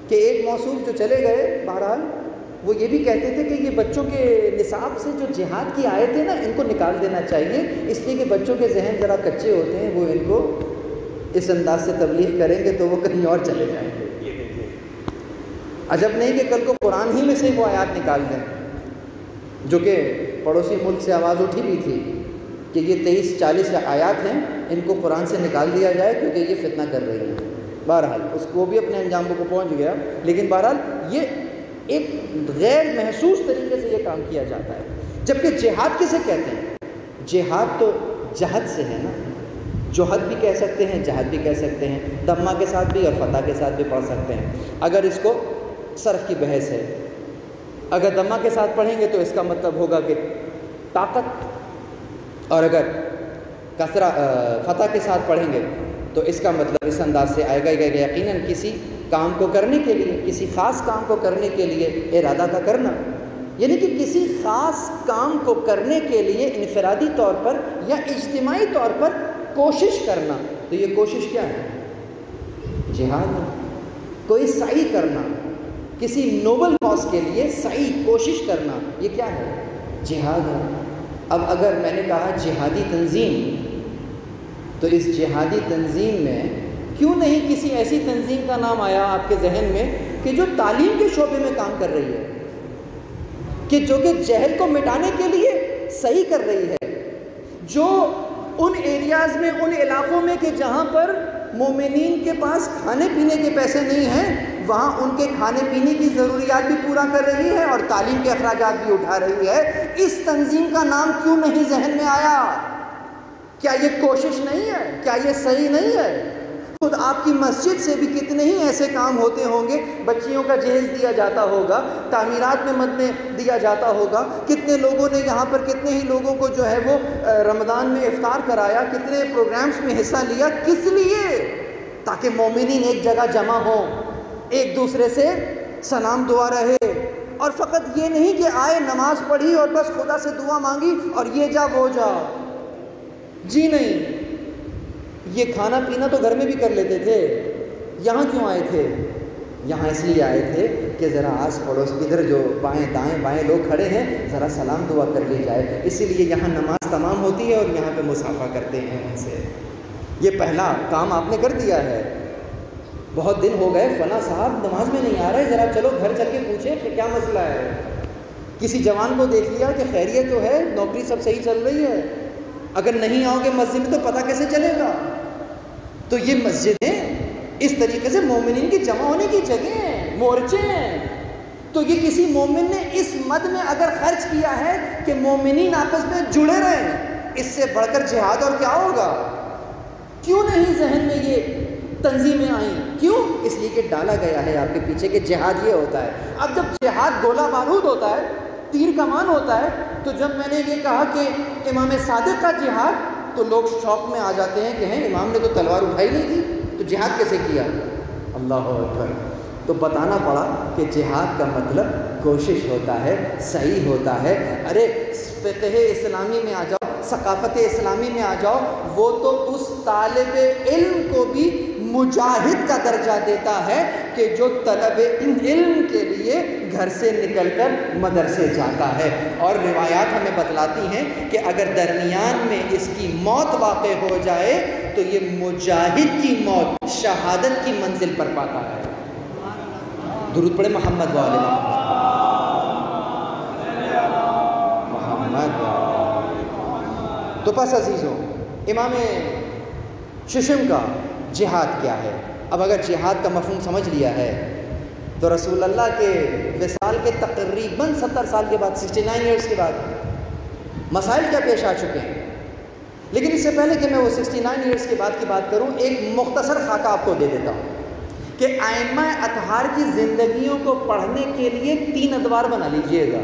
کہ ایک موصوف جو چلے گئے، بہرحال وہ یہ بھی کہتے تھے کہ یہ بچوں کے نصاب سے جو جہاد کی آیتیں نا ان کو نکال دینا چاہیے، اس لیے کہ بچوں کے ذہن ذرا کچے ہوتے ہیں، وہ ان کو اس انداز سے تبلیغ کریں گے تو وہ کہیں اور چلے جائیں گے۔ یہ دیکھیے، عجب نہیں کہ کل کو قرآن ہی میں سے وہ آیات نکال دیں، جو کہ پڑوسی ملک سے آواز اٹھی بھی تھی کہ یہ 23-40 آیات ہیں، ان کو قرآن سے نکال دیا جائے کیونکہ یہ فتنہ کر رہی ہیں۔ بہرحال اس کو بھی اپنے انجام کو پہنچ گیا، لیکن بہرحال یہ ایک غیر محسوس طریقے سے یہ کام کیا جاتا ہے۔ جبکہ جہاد کسے کہتے ہیں؟ جہاد تو جہد سے ہے نا، جوہد بھی کہہ سکتے ہیں، جہد بھی کہہ سکتے ہیں، دمہ کے ساتھ بھی اور فتح کے ساتھ بھی پڑھ سکتے ہیں اگر اس کو صرف کی بحث ہے۔ اگر دمہ کے ساتھ پڑھیں گے تو اس کا مطلب ہوگا کہ طاقت، اور اگر فتح کے ساتھ پڑھیں گے تو اس کا مطلب اس انداز سے آئے گا کہ یقیناً کسی کام کو کرنے کے لیے، کسی خاص کام کو کرنے کے لیے ارادہ کا کرنا، یعنی کہ کسی خاص کام کو کرنے کے لیے انفرادی طور پر یا اجتماعی طور پر کوشش کرنا۔ تو یہ کوشش کیا ہے؟ جہاد ہے۔ کوئی سعی کرنا، کسی نوبل کاز کے لیے سعی، کوشش کرنا، یہ کیا ہے؟ جہاد ہے۔ اب اگر میں نے کہا جہادی تنظیم، تو اس جہادی تنظیم میں کیوں نہیں کسی ایسی تنظیم کا نام آیا آپ کے ذہن میں کہ جو تعلیم کے شعبے میں کام کر رہی ہے، کہ جو کہ جہل کو مٹانے کے لیے صحیح کر رہی ہے، جو ان ایریاز میں، ان علاقوں میں کہ جہاں پر مومنین کے پاس کھانے پینے کے پیسے نہیں ہیں، وہاں ان کے کھانے پینے کی ضروریات بھی پورا کر رہی ہے اور تعلیم کے اخراجات بھی اٹھا رہی ہے، اس تنظیم کا نام کیوں نہیں ذہن میں آیا؟ کیا یہ کوشش نہیں ہے؟ کیا یہ صحیح نہیں ہے؟ خود آپ کی مسجد سے بھی کتنے ہی ایسے کام ہوتے ہوں گے، بچیوں کا جہیز دیا جاتا ہوگا، تعمیرات میں مد میں دیا جاتا ہوگا، کتنے لوگوں نے یہاں پر، کتنے ہی لوگوں کو جو ہے وہ رمضان میں افطار کرایا، کتنے پروگرامز میں حصہ لیا، کس لیے؟ تاکہ مومنین ایک جگہ جمع ہوں، ایک دوسرے سے سلام دعا رہے، اور فقط یہ نہیں کہ آئے نماز پڑھی اور بس خدا سے دعا مانگی اور یہ جا وہ جا، جی نہیں، یہ کھانا پینا تو گھر میں بھی کر لیتے تھے، یہاں کیوں آئے تھے؟ یہاں اس لیے آئے تھے کہ ذرا آس پڑوس ادھر جو بائیں دائیں بائیں لوگ کھڑے ہیں ذرا سلام دعا کر لی جائے، اسی لیے یہاں نماز تمام ہوتی ہے اور یہاں پہ مصافحہ کرتے ہیں ان سے۔ یہ پہلا کام آپ نے کر دیا ہے. بہت دن ہو گئے فلاں صاحب نماز میں نہیں آ رہے, ذرا چلو گھر چل کے پوچھیں کہ کیا مسئلہ ہے. کسی جوان کو دیکھ لیا کہ خیریت تو ہے, نوکری سب صحیح چل رہی ہے, اگر نہیں آؤ گے مسجد میں تو پتہ کیسے چلے گا. تو یہ مسجدیں اس طریقے سے مومنین کی جمع ہونے کی جگہ ہیں, مورچے ہیں. تو یہ کسی مومن نے اس مد میں اگر خرچ کیا ہے کہ مومنین آپس میں جڑے رہیں, اس سے بڑھ کر جہاد اور کیا ہوگا؟ کیوں نہیں ذہن میں یہ تنظیمیں آئیں؟ کیوں؟ اس لیے کہ ڈالا گیا ہے آپ کے پیچھے کہ جہاد یہ ہوتا ہے. اب جب جہاد گولہ بارود ہوتا ہے, تیر کمان ہوتا ہے, تو جب میں نے یہ کہا کہ امام صادق کا جہاد, تو لوگ شوق میں آ جاتے ہیں کہ ہیں امام نے تو تلوار اٹھائی نہیں تھی, تو جہاد کیسے کیا؟ اللہ اکبر. تو بتانا پڑا کہ جہاد کا مطلب کوشش ہوتا ہے, صحیح ہوتا ہے. ارے فقہ اسلامی میں آ جاؤ, ثقافت اسلامی میں آ جاؤ, وہ تو اس طالب علم کو بھی مجاہد کا درجہ دیتا ہے کہ جو طلب علم کے لیے گھر سے نکل کر مدرسے جاتا ہے. اور روایات ہمیں بتلاتی ہیں کہ اگر درمیان میں اس کی موت واقع ہو جائے تو یہ مجاہد کی موت شہادت کی منزل پر پاتا ہے. درود پڑھے محمد والے محمد. تو پس عزیزوں, امام ششم کا جہاد کیا ہے؟ اب اگر جہاد کا مفہوم سمجھ لیا ہے تو رسول اللہ کے وصال کے تقریباً 70 سال کے بعد, 69 ایئرس کے بعد مسائل کیا پیش آ چکے ہیں. لیکن اس سے پہلے کہ میں وہ 69 ایئرس کے بعد کی بات کروں, ایک مختصر خاکہ آپ کو دے دیتا ہوں کہ ائمہ اطہار کی زندگیوں کو پڑھنے کے لیے 3 ادوار بنا لیجئے گا.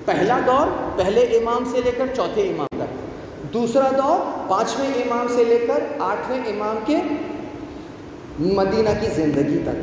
پہلا دور پہلے امام سے لے کر چوتھے امام تک, دوسرا دور 5ویں امام سے لے کر 8ویں امام کے مدینہ کی زندگی تک,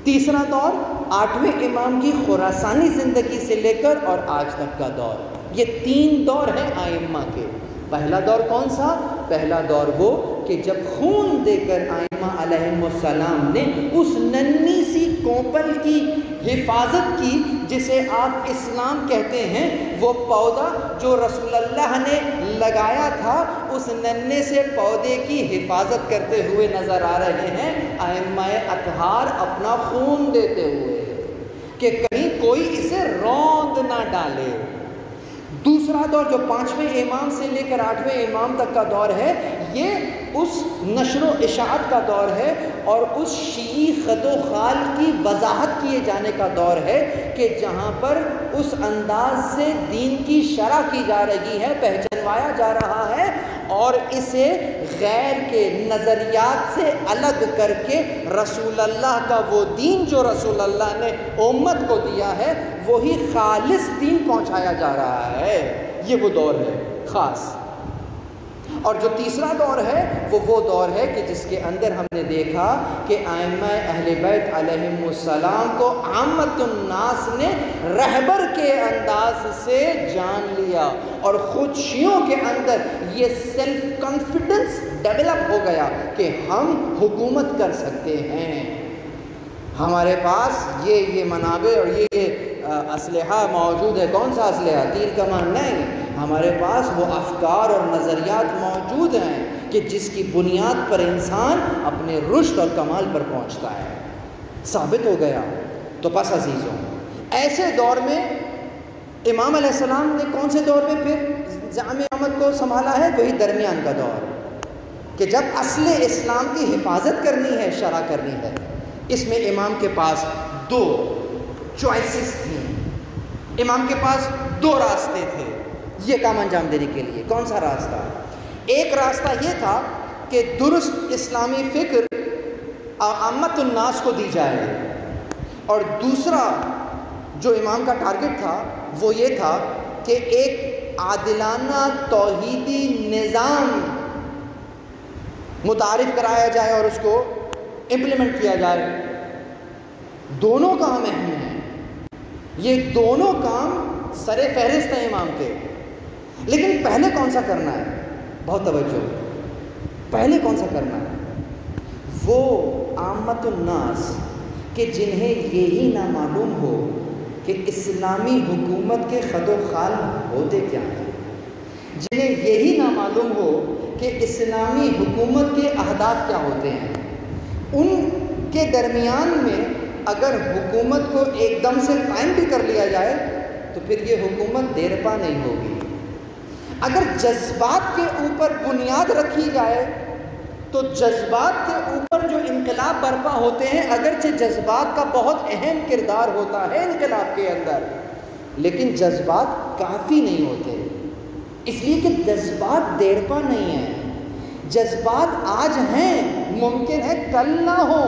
تیسرا دور 8ویں امام کی خراسانی زندگی سے لے کر اور آج تک کا دور. یہ 3 دور ہیں ائمہ کے. پہلا دور کون سا؟ پہلا دور وہ کہ جب خون دے کر ائمہ علیہم السلام نے اس ننھی سی کوپل کی حفاظت کی جسے آپ اسلام کہتے ہیں, وہ پودا جو رسول اللہ نے لگایا تھا, اس ننھے سے پودے کی حفاظت کرتے ہوئے نظر آ رہے ہیں ائمہ اطہار اپنا خون دیتے ہوئے کہ کہیں کوئی اسے روند نہ ڈالے. دوسرا دور جو 5ویں امام سے لے کر 8ویں امام تک کا دور ہے, یہ اس نشر و اشاعت کا دور ہے اور اس شیعی خد و خال کی وضاحت کیے جانے کا دور ہے کہ جہاں پر اس انداز سے دین کی شرح کی جا رہی ہے, پہچانوایا جا رہا ہے, اور اسے غیر کے نظریات سے الگ کر کے رسول اللہ کا وہ دین جو رسول اللہ نے امت کو دیا ہے وہی خالص دین پہنچایا جا رہا ہے. یہ وہ دور ہے خاص. اور جو تیسرا دور ہے وہ دور ہے کہ جس کے اندر ہم نے دیکھا کہ ائمہ اہل بیت علیہم السلام کو عامت الناس نے رہبر کے انداز سے جان لیا, اور خود شیعوں کے اندر یہ سیلف کانفیڈنس ڈیولپ ہو گیا کہ ہم حکومت کر سکتے ہیں, ہمارے پاس یہ منابع اور یہ اسلحہ موجود ہے. کون سا اسلحہ؟ تیر کمان نہیں, ہمارے پاس وہ افکار اور نظریات موجود ہیں کہ جس کی بنیاد پر انسان اپنے رشد اور کمال پر پہنچتا ہے. ثابت ہو گیا. تو پس عزیزوں, ایسے دور میں امام علیہ السلام نے کون سے دور میں پھر زعم امت کو سنبھالا ہے؟ وہی درمیان کا دور کہ جب اصل اسلام کی حفاظت کرنی ہے, شرح کرنی ہے. اس میں امام کے پاس 2 چوائسز تھیں, امام کے پاس 2 راستے تھے یہ کام انجام دینے کے لیے. کون سا راستہ؟ ایک راستہ یہ تھا کہ درست اسلامی فکر عامت الناس کو دی جائے, اور دوسرا جو امام کا ٹارگٹ تھا وہ یہ تھا کہ ایک عادلانہ توحیدی نظام متعارف کرایا جائے اور اس کو امپلیمنٹ کیا جائے. دونوں کام اہم ہیں, یہ دونوں کام سر فہرست ہیں امام کے. لیکن پہلے کون سا کرنا ہے؟ بہت توجہ, پہلے کون سا کرنا ہے؟ وہ عامت الناس کہ جنہیں یہی نہ معلوم ہو کہ اسلامی حکومت کے خد و خال ہوتے کیا ہیں, جنہیں یہی نہ معلوم ہو کہ اسلامی حکومت کے اہداف کیا ہوتے ہیں، ان کے درمیان میں اگر حکومت کو ایک دم سے قائم بھی کر لیا جائے تو پھر یہ حکومت دیر پا نہیں ہوگی۔ اگر جذبات کے اوپر بنیاد رکھی جائے تو جذبات کے اوپر جو انقلاب برپا ہوتے ہیں، اگرچہ جذبات کا بہت اہم کردار ہوتا ہے انقلاب کے اندر، لیکن جذبات کافی نہیں ہوتے، اس لیے کہ جذبات دیر پا نہیں ہیں۔ جذبات آج ہیں، ممکن ہے کل نہ ہو،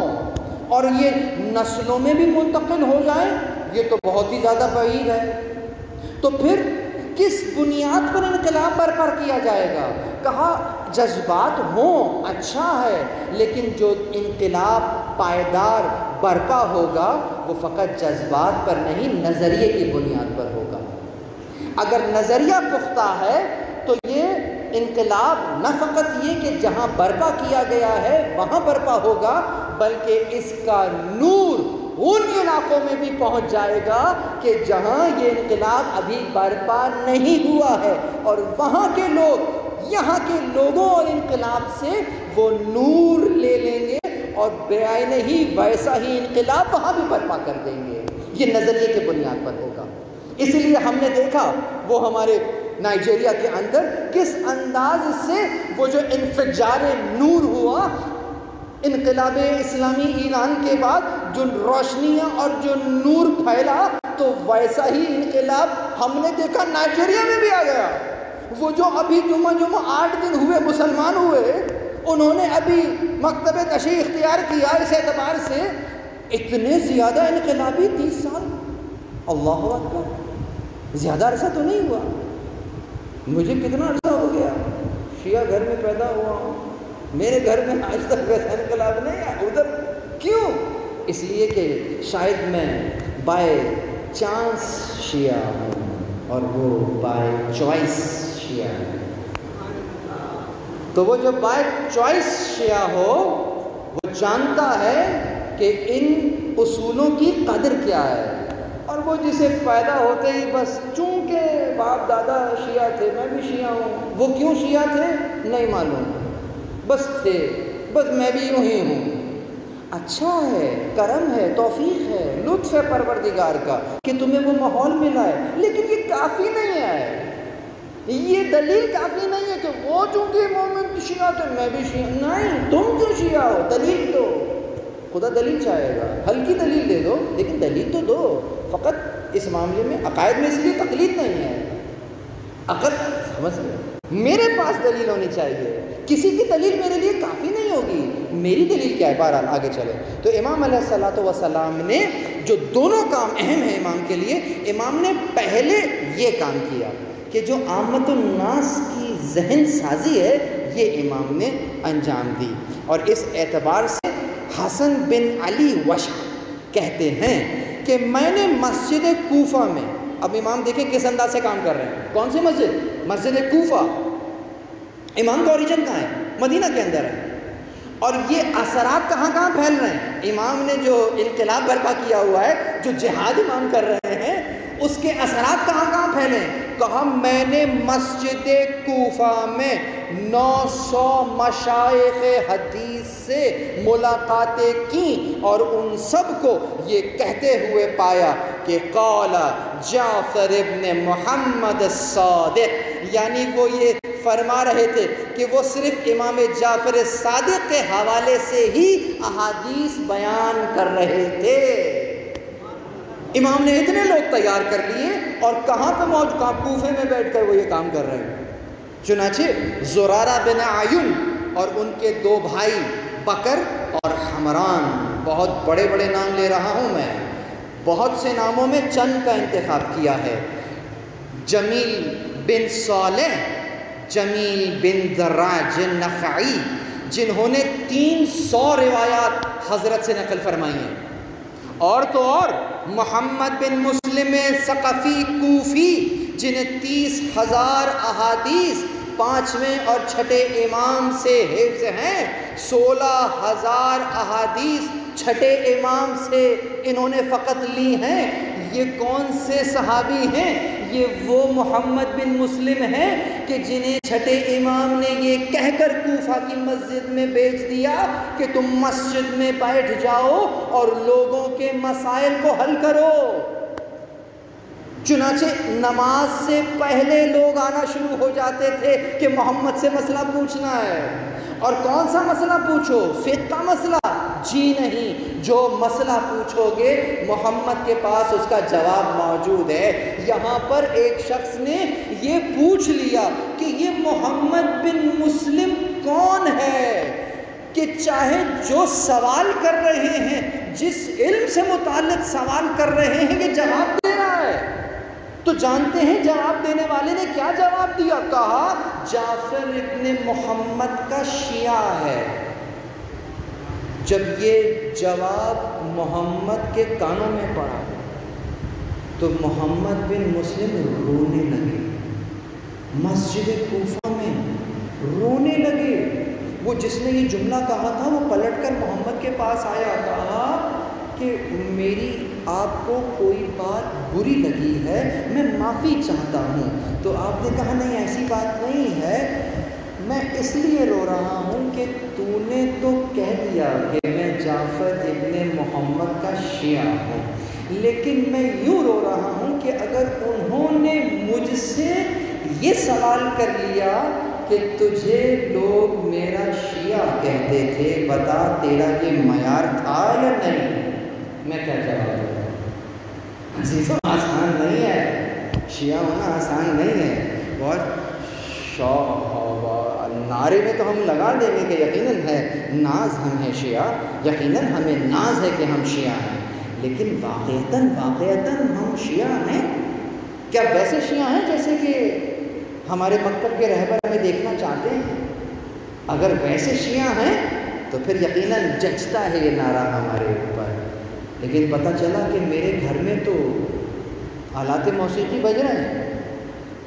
اور یہ نسلوں میں بھی منتقل ہو جائیں، یہ تو بہت ہی زیادہ بعید ہے۔ تو پھر کس بنیاد پر انقلاب برپا کیا جائے گا؟ کہا جذبات ہوں اچھا ہے، لیکن جو انقلاب پائیدار برپا ہوگا وہ فقط جذبات پر نہیں، نظریے کی بنیاد پر ہوگا۔ اگر نظریہ پختہ ہے تو یہ انقلاب نہ فقط یہ کہ جہاں برپا کیا گیا ہے وہاں برپا ہوگا، بلکہ اس کا نور ان علاقوں میں بھی پہنچ جائے گا کہ جہاں یہ انقلاب ابھی برپا نہیں ہوا ہے، اور وہاں کے لوگ یہاں کے لوگوں اور انقلاب سے وہ نور لے لیں گے اور بعین ہی ویسا ہی انقلاب وہاں بھی برپا کر دیں گے۔ یہ نظریے کے بنیاد پر ہوگا۔ اس لیے ہم نے دیکھا وہ ہمارے نائجیریا کے اندر کس انداز سے وہ جو انفجار نور ہوا انقلاب اسلامی ایران کے بعد، جو روشنیاں اور جو نور پھیلا، تو ویسا ہی انقلاب ہم نے دیکھا نائجیریا میں بھی آ گیا۔ وہ جو ابھی جمعہ 8 دن ہوئے مسلمان ہوئے، انہوں نے ابھی مکتب تشیع اختیار کیا، اس اعتبار سے اتنے زیادہ انقلابی 30 سال، اللہ اکبر، زیادہ عرصہ تو نہیں ہوا۔ مجھے کتنا عرصہ ہو گیا، شیعہ گھر میں پیدا ہوا ہوں، میرے گھر میں آج تک ویسا انقلاب نہیں ہے ادھر۔ کیوں؟ اس لیے کہ شاید میں بائی چانس شیعہ ہوں اور وہ بائی چوائس شیعہ ہے۔ تو وہ جو بائی چوائس شیعہ ہو وہ جانتا ہے کہ ان اصولوں کی قدر کیا ہے، اور وہ جسے پیدا ہوتے ہی بس چونکہ باپ دادا شیعہ تھے میں بھی شیعہ ہوں، وہ کیوں شیعہ تھے نہیں معلوم، بس تھے، بس میں بھی یوں ہی ہوں۔ اچھا ہے، کرم ہے، توفیق ہے، لطف ہے پروردگار کا کہ تمہیں وہ ماحول ملا ہے، لیکن یہ کافی نہیں ہے، یہ دلیل کافی نہیں ہے کہ وہ چونکہ مومن شیعہ تھے میں بھی شیعہ، نہیں، تم کیوں شیعہ ہو، دلیل دو۔ خدا دلیل چاہے گا، ہلکی دلیل دے دو لیکن دلیل تو دو۔ فقط اس معاملے میں عقائد میں اس لیے تقلید نہیں ہے، عقل سمجھ لیں، میرے پاس دلیل ہونی چاہیے، کسی کی دلیل میرے لیے کافی نہیں ہوگی، میری دلیل کیا ہے؟ بہرحال آگے چلے تو امام علیہ الصلوۃ والسلام نے جو دونوں کام اہم ہیں امام کے لیے، امام نے پہلے یہ کام کیا کہ جو عامت الناس کی ذہن سازی ہے یہ امام نے انجام دی، اور اس اعتبار سے حسن بن علی وشع کہتے ہیں کہ میں نے مسجد کوفہ میں، اب امام دیکھیں کس انداز سے کام کر رہے ہیں، کون سی مسجد؟ مسجد کوفہ۔ امام کا اوریجن کہاں ہے؟ مدینہ کے اندر ہے، اور یہ اثرات کہاں کہاں پھیل رہے ہیں؟ امام نے جو انقلاب برپا کیا ہوا ہے، جو جہاد امام کر رہے ہیں، اس کے اثرات کہاں کہاں پھیلے ہیں؟ کہا میں نے مسجد کوفہ میں 900 مشائخ حدیث سے ملاقاتیں کی، اور ان سب کو یہ کہتے ہوئے پایا کہ قال جعفر ابن محمد الصادق، یعنی وہ یہ فرما رہے تھے کہ وہ صرف امام جعفر صادق کے حوالے سے ہی احادیث بیان کر رہے تھے۔ امام نے اتنے لوگ تیار کر لیے، اور کہاں پہ موجود؟ کوفے میں بیٹھ کر وہ یہ کام کر رہے ہیں۔ چنانچہ زرارہ بن عیون اور ان کے 2 بھائی بکر اور حمران، بہت بڑے بڑے نام لے رہا ہوں میں، بہت سے ناموں میں چند کا انتخاب کیا ہے، جمیل بن صالح، جمیل بن دراج النخعی، جنہوں نے 300 روایات حضرت سے نقل فرمائی ہیں، اور تو اور محمد بن مسلم ثقفی کوفی، جنہیں 30,000 احادیث 5ویں اور 6ٹھے امام سے حفظ ہیں، 16,000 احادیث 6ٹھے امام سے انہوں نے فقط لی ہیں۔ یہ کون سے صحابی ہیں؟ یہ وہ محمد بن مسلم ہیں کہ جنہیں چھٹے امام نے یہ کہہ کر کوفہ کی مسجد میں بھیج دیا کہ تم مسجد میں بیٹھ جاؤ اور لوگوں کے مسائل کو حل کرو۔ چنانچہ نماز سے پہلے لوگ آنا شروع ہو جاتے تھے کہ محمد سے مسئلہ پوچھنا ہے۔ اور کون سا مسئلہ پوچھو؟ فقہ کا مسئلہ؟ جی نہیں، جو مسئلہ پوچھو گے محمد کے پاس اس کا جواب موجود ہے۔ یہاں پر ایک شخص نے یہ پوچھ لیا کہ یہ محمد بن مسلم کون ہے کہ چاہے جو سوال کر رہے ہیں، جس علم سے متعلق سوال کر رہے ہیں، یہ جواب دے رہا ہے۔ تو جانتے ہیں جواب دینے والے نے کیا جواب دیا؟ کہا جعفر ابن محمد کا شیعہ ہے۔ جب یہ جواب محمد کے کانوں میں پڑا تو محمد بن مسلم رونے لگے، مسجد کوفہ میں رونے لگے۔ وہ جس نے یہ جملہ کہا تھا وہ پلٹ کر محمد کے پاس آیا، کہا کہ میری آپ کو کوئی بات بری لگی ہے، میں معافی چاہتا ہوں۔ تو آپ نے کہا نہیں ایسی بات نہیں ہے، میں اس لیے رو رہا ہوں کہ تو نے تو کہہ دیا کہ میں جعفر ابن محمد کا شیعہ ہوں، لیکن میں یوں رو رہا ہوں کہ اگر انہوں نے مجھ سے یہ سوال کر لیا کہ تجھے لوگ میرا شیعہ کہتے تھے، بتا تیرا یہ معیار تھا یا نہیں، میں کیا جواب دوں؟ عزیزوں آسان نہیں ہے، شیعہ ہونا آسان نہیں ہے۔ بہت نعرے میں تو ہم لگا دیں گے کہ یقیناً ہے ناز ہم ہیں شیعہ، یقیناً ہمیں ناز ہے کہ ہم شیعہ ہیں، لیکن واقعتاً ہم شیعہ ہیں کیا؟ ویسے شیعہ ہیں جیسے کہ ہمارے مکتب کے رہبر ہمیں دیکھنا چاہتے ہیں؟ اگر ویسے شیعہ ہیں تو پھر یقیناً جچتا ہے یہ نعرہ ہمارے اوپر۔ لیکن پتہ چلا کہ میرے گھر میں تو آلات موسیقی بج رہے ہیں،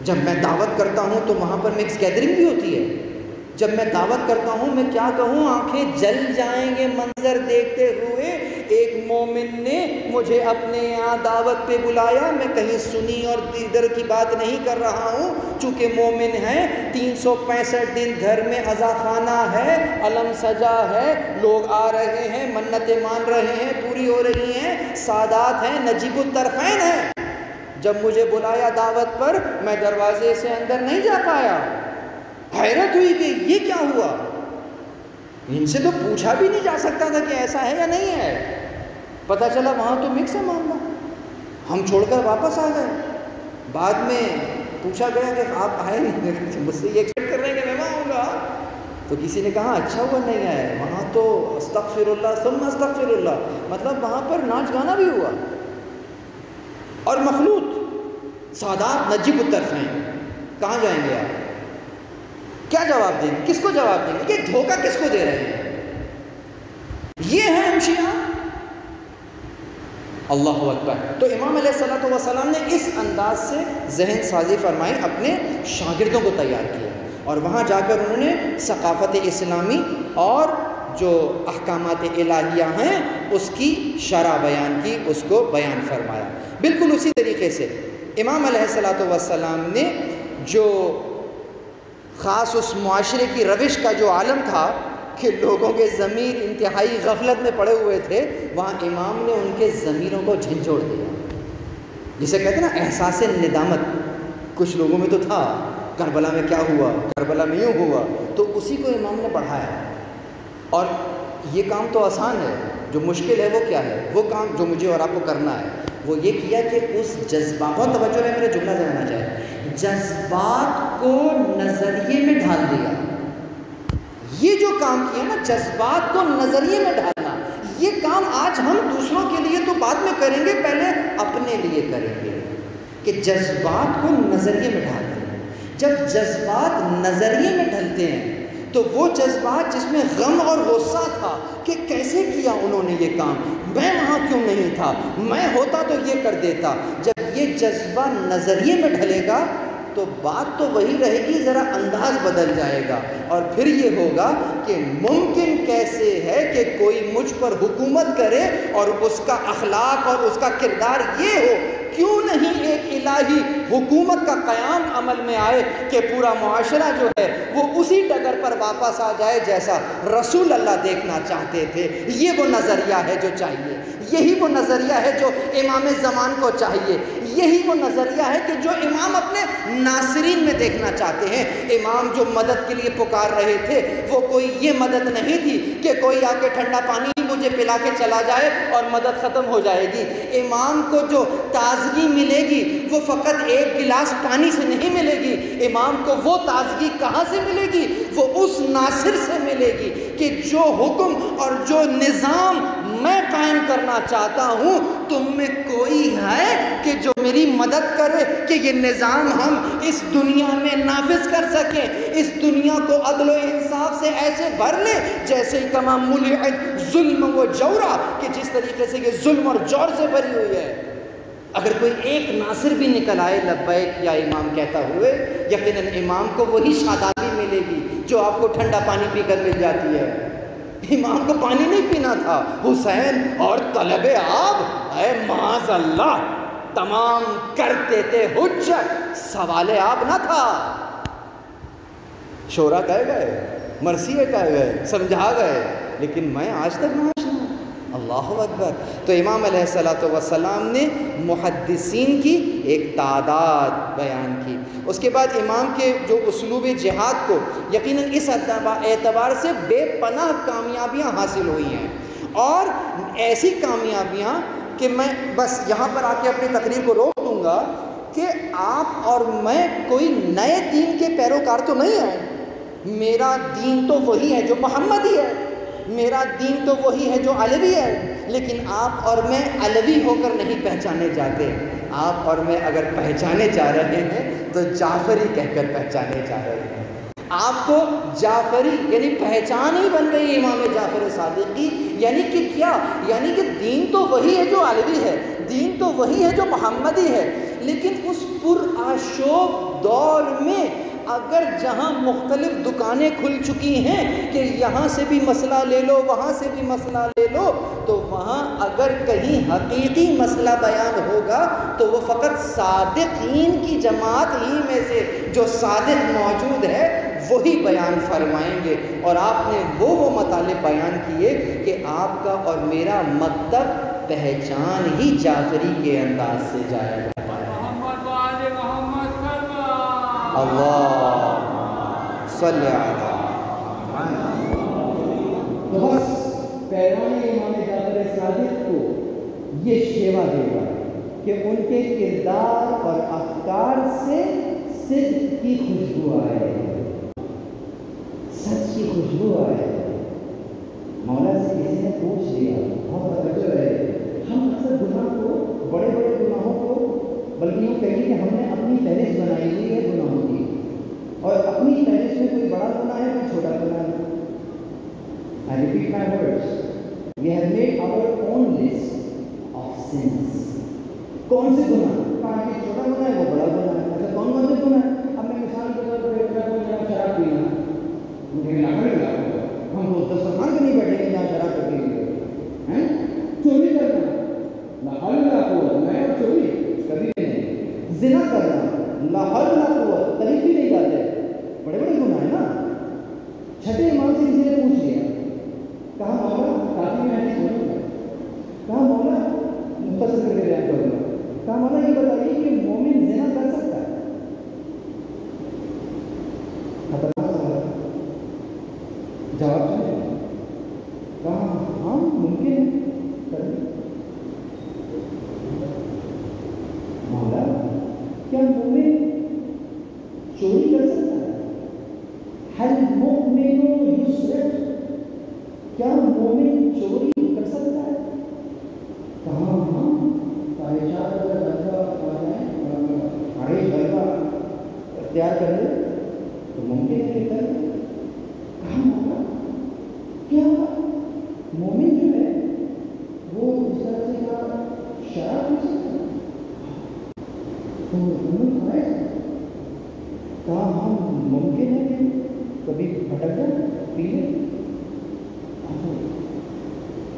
جب میں دعوت کرتا ہوں تو وہاں پر مکس گیدرنگ بھی ہوتی ہے، جب میں دعوت کرتا ہوں میں کیا کہوں، آنکھیں جل جائیں گے منظر دیکھتے ہوئے۔ ایک مومن نے مجھے اپنے یہاں دعوت پہ بلایا، میں کہیں سنی اور ادھر کی بات نہیں کر رہا ہوں، چونکہ مومن ہیں 365 دن گھر میں عزا خانہ ہے، علم سجا ہے، لوگ آ رہے ہیں، منتیں مان رہے ہیں، پوری ہو رہی ہیں، سادات ہیں، نجیب الطرفین ہیں۔ جب مجھے بلایا دعوت پر میں دروازے سے اندر نہیں جا پایا، حیرت ہوئی کہ یہ کیا ہوا، ان سے تو پوچھا بھی نہیں جا سکتا تھا کہ ایسا ہے یا نہیں ہے۔ پتہ چلا وہاں تو مکس ہے معاملہ، ہم چھوڑ کر واپس آ گئے۔ بعد میں پوچھا گیا کہ آپ آئے نہیں، مجھ سے یہ ایکسپیکٹ کر رہے ہیں کہ میں وہاں آؤں گا، تو کسی نے کہا اچھا ہوا نہیں آئے، وہاں تو استغفر اللہ ثم استغفر اللہ، مطلب وہاں پر ناچ گانا بھی ہوا اور مخلوط سادات نجیب الطرفین۔ کہاں جائیں گے آپ؟ کیا جواب دیں گے؟ کس کو جواب دیں گے؟ یہ دھوکہ کس کو دے رہے ہیں؟ یہ ہیں ہم شیعہ؟ اللہ اکبر۔ تو امام علیہ الصلوۃ والسلام نے اس انداز سے ذہن سازی فرمائی، اپنے شاگردوں کو تیار کیا، اور وہاں جا کر انہوں نے ثقافت اسلامی اور جو احکامات الہیہ ہیں اس کی شرح بیان کی، اس کو بیان فرمایا۔ بالکل اسی طریقے سے امام علیہ الصلوۃ والسلام نے جو خاص اس معاشرے کی روش کا جو عالم تھا کہ لوگوں کے ضمیر انتہائی غفلت میں پڑے ہوئے تھے، وہاں امام نے ان کے ضمیروں کو جھنجھوڑ دیا، جسے کہتے ہیں نا احساس ندامت، کچھ لوگوں میں تو تھا کربلا میں کیا ہوا، کربلا میں یوں ہوا، تو اسی کو امام نے بڑھایا۔ اور یہ کام تو آسان ہے، جو مشکل ہے وہ کیا ہے؟ وہ کام جو مجھے اور آپ کو کرنا ہے وہ یہ کیا کہ اس جذبات، بہت توجہ ہے میرے جملہ سمجھنا چاہیے، جذبات کو نظریے میں ڈھال دیا۔ یہ جو کام کیا نا، جذبات کو نظریے میں ڈالنا، یہ کام آج ہم دوسروں کے لیے تو بعد میں کریں گے، پہلے اپنے لیے کریں گے کہ جذبات کو نظریے میں ڈال دیں۔ جب جذبات نظریے میں ڈھلتے ہیں تو وہ جذبات جس میں غم اور غصہ تھا کہ کیسے کیا انہوں نے یہ کام، میں وہاں کیوں نہیں تھا، میں ہوتا تو یہ کر دیتا، جب یہ جذبہ نظریے میں ڈھلے گا تو بات تو وہی رہے گی، ذرا انداز بدل جائے گا، اور پھر یہ ہوگا کہ ممکن کیسے ہے کہ کوئی مجھ پر حکومت کرے اور اس کا اخلاق اور اس کا کردار یہ ہو کیوں نہیں ایک الہی حکومت کا قیام عمل میں آئے کہ پورا معاشرہ جو ہے وہ اسی ڈگر پر واپس آ جائے جیسا رسول اللہ دیکھنا چاہتے تھے. یہ وہ نظریہ ہے جو چاہیے, یہی وہ نظریہ ہے جو امام زمان کو چاہیے, یہی وہ نظریہ ہے کہ جو امام اپنے ناصرین میں دیکھنا چاہتے ہیں. امام جو مدد کے لیے پکار رہے تھے وہ کوئی یہ مدد نہیں تھی کہ کوئی آ کے ٹھنڈا پانی مجھے پلا کے چلا جائے اور مدد ختم ہو جائے گی. امام کو جو تازگی ملے گی وہ فقط ایک گلاس پانی سے نہیں ملے گی. امام کو وہ تازگی کہاں سے ملے گی؟ وہ اس ناصر سے ملے گی کہ جو حکم اور جو نظام میں قائم کرنا چاہتا ہوں تم میں کوئی ہے کہ جو میری مدد کرے کہ یہ نظام ہم اس دنیا میں نافذ کر سکیں, اس دنیا کو عدل و انصاف سے ایسے بھر لیں جیسے تمام ملحد ظلم و جورا کہ جس طریقے سے یہ ظلم اور جور سے بھری ہوئی ہے. اگر کوئی ایک ناصر بھی نکل آئے لبیک یا امام کہتا ہوئے, یقیناً امام کو وہی شادابی ملے گی جو آپ کو ٹھنڈا پانی پی کر مل جاتی ہے. امام کو پانی نہیں پینا تھا, حسین اور طلب آب اے معاذ اللہ تمام کرتے تھے حجت, سوال آب نہ تھا. شورا کہے گئے, مرثیے کہے گئے, سمجھا گئے, لیکن میں آج تک معاش ہوں. اللہ اکبر. تو امام علیہ السلام نے محدثین کی ایک تعداد بیان کی. اس کے بعد امام کے جو اسلوب جہاد کو یقیناً اس اعتبار سے بے پناہ کامیابیاں حاصل ہوئی ہیں, اور ایسی کامیابیاں کہ میں بس یہاں پر آ کے اپنی تقریر کو روک دوں گا کہ آپ اور میں کوئی نئے دین کے پیروکار تو نہیں ہیں. میرا دین تو وہی ہے جو محمدی ہے, میرا دین تو وہی ہے جو علوی ہے, لیکن آپ اور میں علوی ہو کر نہیں پہچانے جاتے. آپ اور میں اگر پہچانے جا رہے ہیں تو جعفری کہہ کر پہچانے جا رہے ہیں. آپ کو جعفری یعنی پہچان ہی بن گئی امام جعفر صادق کی. یعنی کہ کیا؟ یعنی کہ دین تو وہی ہے جو علوی ہے, دین تو وہی ہے جو محمدی ہے, لیکن اس پرآشوب دور میں اگر جہاں مختلف دکانیں کھل چکی ہیں کہ یہاں سے بھی مسئلہ لے لو وہاں سے بھی مسئلہ لے لو, تو وہاں اگر کہیں حقیقی مسئلہ بیان ہوگا تو وہ فقط صادقین کی جماعت ہی میں سے جو صادق موجود ہے وہی بیان فرمائیں گے. اور آپ نے وہ مطالب بیان کیے کہ آپ کا اور میرا مکتب پہچان ہی جعفری کے انداز سے جایا جاتا ہے. اللہ صلی علی تو بس پیروان امام جعفر صادق کو یہ شیوا دے گا کہ ان کے کردار اور افکار سے صدق کی خوشبو آئے, سچ کی خوشبو آئے. مولا سے کسی نے پوچھ لیا, بہت توجہ رہے, ہم اکثر گناہ کو, بڑے بڑے گناہوں کو, بلکہ یوں کہیے کہ ہم نے اپنی فہرست بنائی ہوئی ہے گناہوں کی, اور اپنی فہرست میں کوئی بڑا گناہ ہے کوئی چھوٹا گناہ ہے. I repeat my words. We have made our own list of sins. کون سے گناہ؟ کہاں کہ چھوٹا گناہ ہے وہ بڑا گناہ ہے. ایسا کون سے گناہ ہے؟ اب میں مثال کے طور پر شراب پینا, مجھے ہم تو دسترخوان پہ نہیں بیٹھیں گے جہاں شراب پیتے ہیں. چوری کرنا, لا حول ولا قوت, میں اور چوری کبھی نہیں. زنا کرنا, لا حول ولا قوت, قریب بھی نہیں جاتے, بڑے بڑے گناہ ہیں نا. چھٹے امام سے کسی نے پوچھ لیا, کہا مولا کافی میں نہیں سنوں گا, کہا مولا مختصر کر کے بیان کروں گا, کہا مولا یہ بتائیے کہ مومن زنا کر سکتا ہے؟ خطرناک سوال. جواب سنیں, کہا ہاں ممکن ہے کریں. مولا کیا مومن چوری کر سکتا ہے؟ هل المؤمن يسرق؟ کیا مومن چوری کر سکتا ہے؟ کہاں ہاں خواہشات اختیار کر لے تو ممکن ہے کہ کر. کہاں ہوگا کیا مومن جو ہے وہ اس طرح سے کیا شراب پی سکتا ہے؟ تو مومن خواہش ہے. کہاں ہم ممکن ہے کہ کبھی بھٹک جائے پی لیں.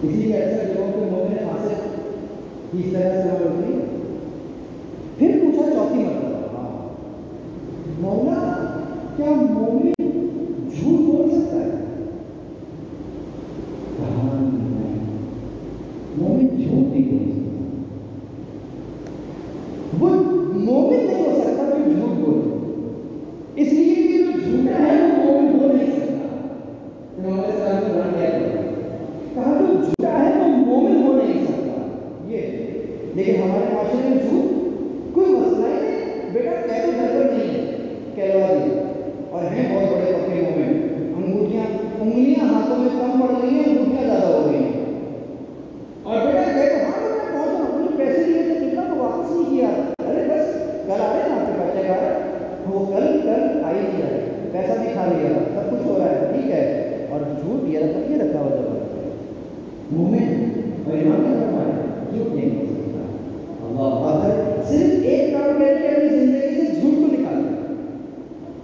اسی لیے ایسا جگہوں پہ مومن فاسق کی اس طرح سے ہوتی ہے سے چوتھی مرتبہ مولا کیا مومن جھوٹ بول سکتا ہے؟ مومن جھوٹ نہیں بول سکتا، وہ مومن نہیں ہو سکتا جو جھوٹ بولے، اس لیے کہ جو جھوٹا ہے وہ مومن ہو نہیں سکتا۔ ہمارے ساتھ کہا جو جھوٹا ہے وہ مومن ہو نہیں سکتا یہ، لیکن ہمارے معاشرے میں جھوٹ کوئی مسئلہ ہی نہیں، بیٹا کہہ تو گھر پر نہیں ہے کہلوا دیا، اور ہیں بہت بڑے پکے مومن، انگلیاں ہاتھوں میں کم پڑ گئی ہیں، انگلیاں زیادہ ہو گئی ہیں، اور بیٹا کہہ تو ہاں میں پہنچا ہوں، مجھے پیسے لیے تھے کتنا تو واپس نہیں کیا، ارے بس کل آ رہے نا آپ کے بچے کا وہ کل آئی نہیں رہے، پیسہ بھی کھا لیا، سب کچھ ہو رہا ہے ٹھیک ہے، اور جھوٹ یہ رکھا ہوا جب مومن اور ایمان کا فرمان جھوٹ نہیں ہو سکتا۔ اللہ اکبر، صرف ایک کام کر کے اپنی زندگی سے جھوٹ کو نکال دیا،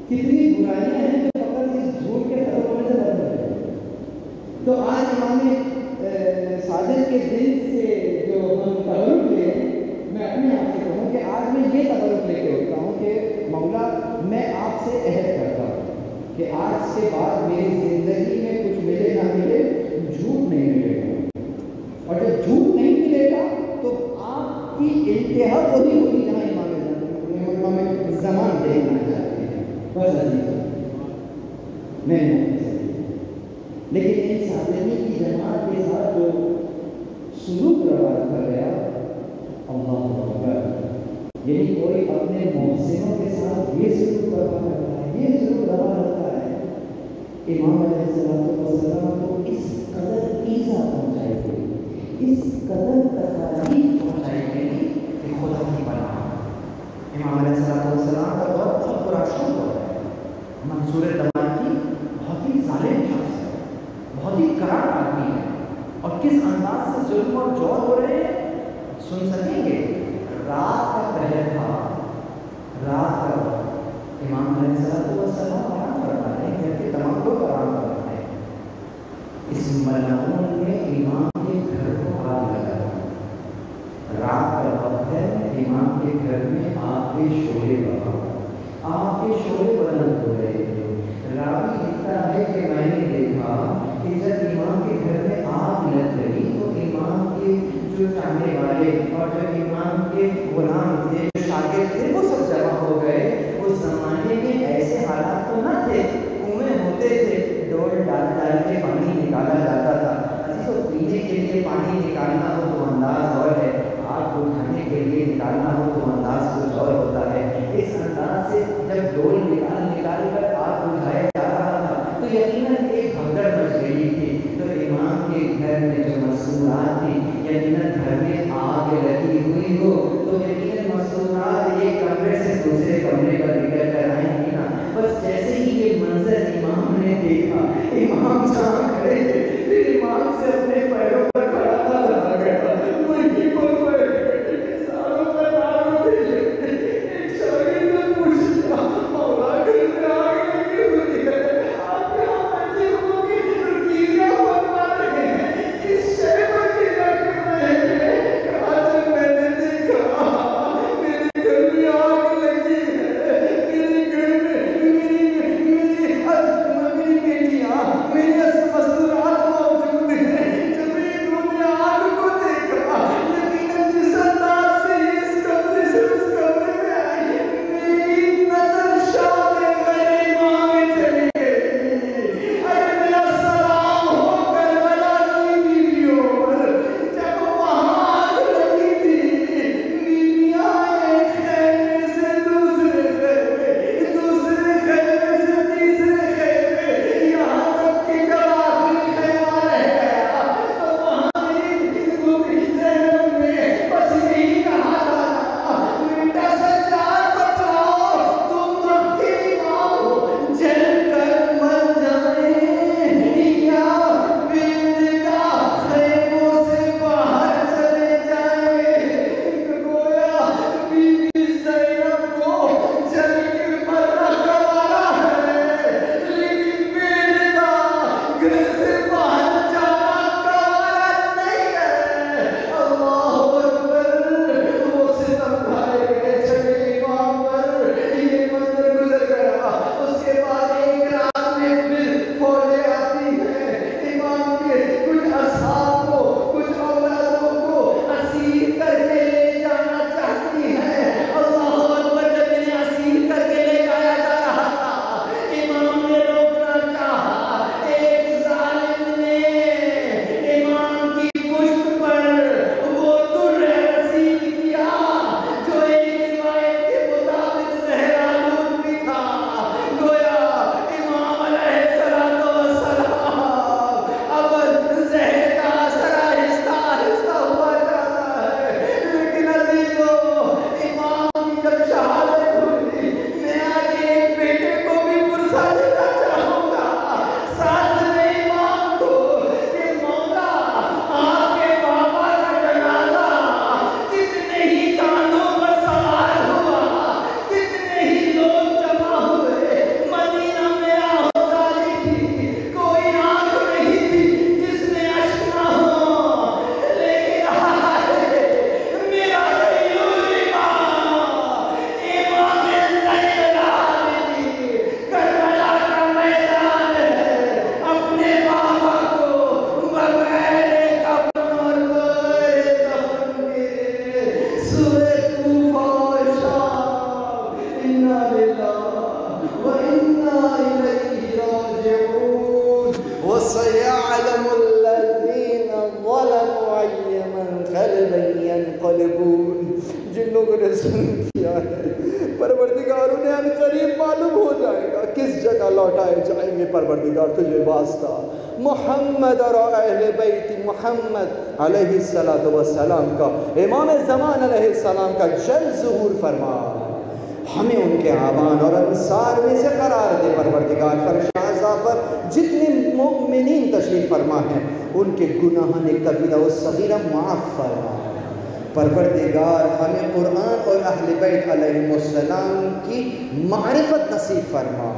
کتنی برائیاں ہیں جو فقط اس جھوٹ کے ختم ہونے سے ختم ہو جائے۔ تو آج امام صادق کے دل سے جو ہم تبرک لیں، میں اپنے آپ سے کہوں کہ آج میں یہ تبرک لے کے اٹھتا ہوں کہ مولا میں آپ سے عہد کرتا ہوں کہ آج سے بعد میری زندگی میں کچھ ملے نہ ملے جھوٹ نہیں ملے گا، اور جب جھوٹ نہیں ملے گا تو آپ کی انتہا وہی ہوگی جہاں امام زمان دیکھنا چاہتے ہیں، بس عزیز نہیں، لیکن ان صادقین کی جماعت کے ساتھ جو سلوک روا رکھا گیا، اللہ اکبر، یعنی کوئی اپنے محسنوں کے ساتھ یہ سلوک روا رکھتا ہے، یہ سلوک روا رکھتا ہے، امام علیہ السلام کو اس قدر ایزا پہنچائی گئی، اس قدر تکالیف پہنچائی گئی کہ خدا کی پناہ۔ امام علیہ السلام کا دور بہت برا شروع ہو رہا ہے، منصور دماغی بہت ہی ظالم شخص ہے، بہت ہی کڑا آدمی ہے، اور کس انداز سے ظلم اور جور ہو رہے ہیں سن سکیں گے۔ رات کا پہر تھا، رات کا وقت، امام علیہ السلام آرام کرتا ہے، گھر کے تمام لوگ آرام کرتے ہیں، اس ملعون نے امام کے گھر کو آگ لگا، رات کا وقت ہے، امام کے گھر میں آگ کے شعلے بہا، آگ کے شعلے بلند ہو رہے تھے۔ راوی لکھتا ہے کہ میں نے دیکھا کہ جب امام کے گھر میں آگ لگ گئی تو امام کے جو چاہنے والے اور جو امام کے غلام تھے، جو شاگرد تھے، وہ سب جمع ہو گئے۔ اس زمانے میں ایسے حالات تو نہ تھے، کنویں ہوتے تھے، ڈول ڈال ڈال کے پانی نکالا جاتا تھا، تو پینے کے لیے پانی نکالنا ہو تو انداز اور ہے، آگ بجھانے کے لیے نکالنا ہو تو انداز کچھ اور ہوتا ہے۔ اس انداز سے جب ڈول نکال کر آگ بجھایا جا رہا تھا تو یقیناً ایک بھگدڑ مچ گئی تھی، تو امام کے گھر میں جو مسنونات تھی، یقیناً گھر میں آگ لگی ہوئی ہو تو یقیناً مسنونات ایک کمرے سے دوسرے کمرے پر نکل کر آئیں گی نا۔ بس جیسے ہی یہ منظر امام نے دیکھا، امام جہاں کھڑے تھے، پھر امام سے اپنے پیروں پر کھڑا نہ رہا گیا، وہی پر ساروں پر آگ اٹھی۔ ایک شاگرد نے پوچھا، مولا گھر میں آگ لگی ہوئی ہے، آپ یہاں بچے ہوں گے کیڑیاں فرما رہے ہیں، اس شے پر کیڑیاں کر رہے ہیں؟ کہا جب میں نے دیکھا میرے گھر میں آگ لگی ہے، راجعون وسيعلم الذين ظلموا أي منقلب ينقلبون. جن لوگوں نے ظلم کیا ہے پروردگار انہیں ان قریب معلوم ہو جائے گا کس جگہ لوٹائے جائیں گے. پروردگار تجھے واسطہ محمد اور اہل بیت محمد علیہ السلام کا، امام زمان علیہ السلام کا جل ظہور فرما. ہمیں ان کے آبان اور انصار میں سے قرار دے پروردگار. فرشازہ پر جتنے مؤمنین تشریف فرما ہیں ان کے گناہان کبیرہ و صغیرہ معاف فرما. پروردگار ہمیں قرآن اور اہل بیت علیہ السلام کی معرفت نصیب فرما.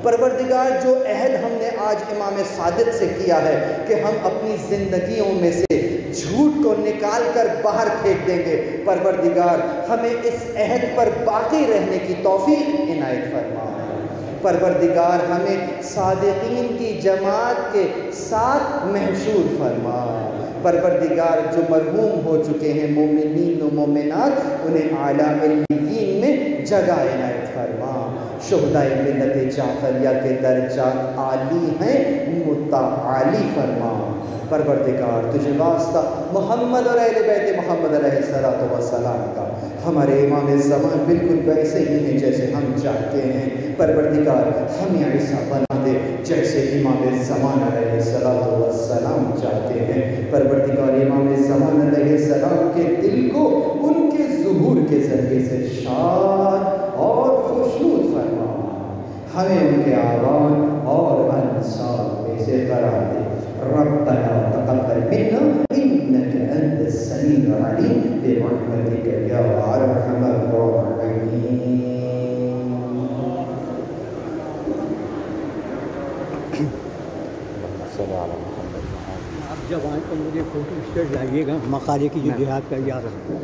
پروردگار جو عہد ہم نے آج امام صادق سے کیا ہے کہ ہم اپنی زندگیوں میں سے جھوٹ کو نکال کر باہر پھینک دیں گے، پروردگار ہمیں اس عہد پر باقی رہنے کی توفیق عنایت فرما. پروردگار ہمیں صادقین کی جماعت کے ساتھ محشور فرما. پروردگار جو مرحوم ہو چکے ہیں مومنین و مومنات انہیں اعلیٰ علیین میں جگہ عنایت فرما. شہدائے ملت جعفریہ کے درجات عالی ہیں متعالی فرما. پروردگار تجھے واسطہ محمد اور اہل بیت محمد علیہ السلام کا ہمارے امام زمان بالکل ویسے ہی ہیں جیسے ہم چاہتے ہیں. پروردگار ہمیں ایسا بنا دے جیسے امام زمان علیہ السلام چاہتے ہیں. پروردگار امام زمان علیہ السلام کے دل کو ان کے ظہور کے ذریعے سے شاد اور خوشنود فرما. ہمیں ان کے آبان اور انصار میں سے قرار دے. ربنا تقبل منا انك انت السميع العليم برحمتك يا ارحم الراحمين. آپ جب آئیں تو مجھے فوٹو اسٹیٹ لائیے گا مقالے کی جو جہاد کا یاد ہے.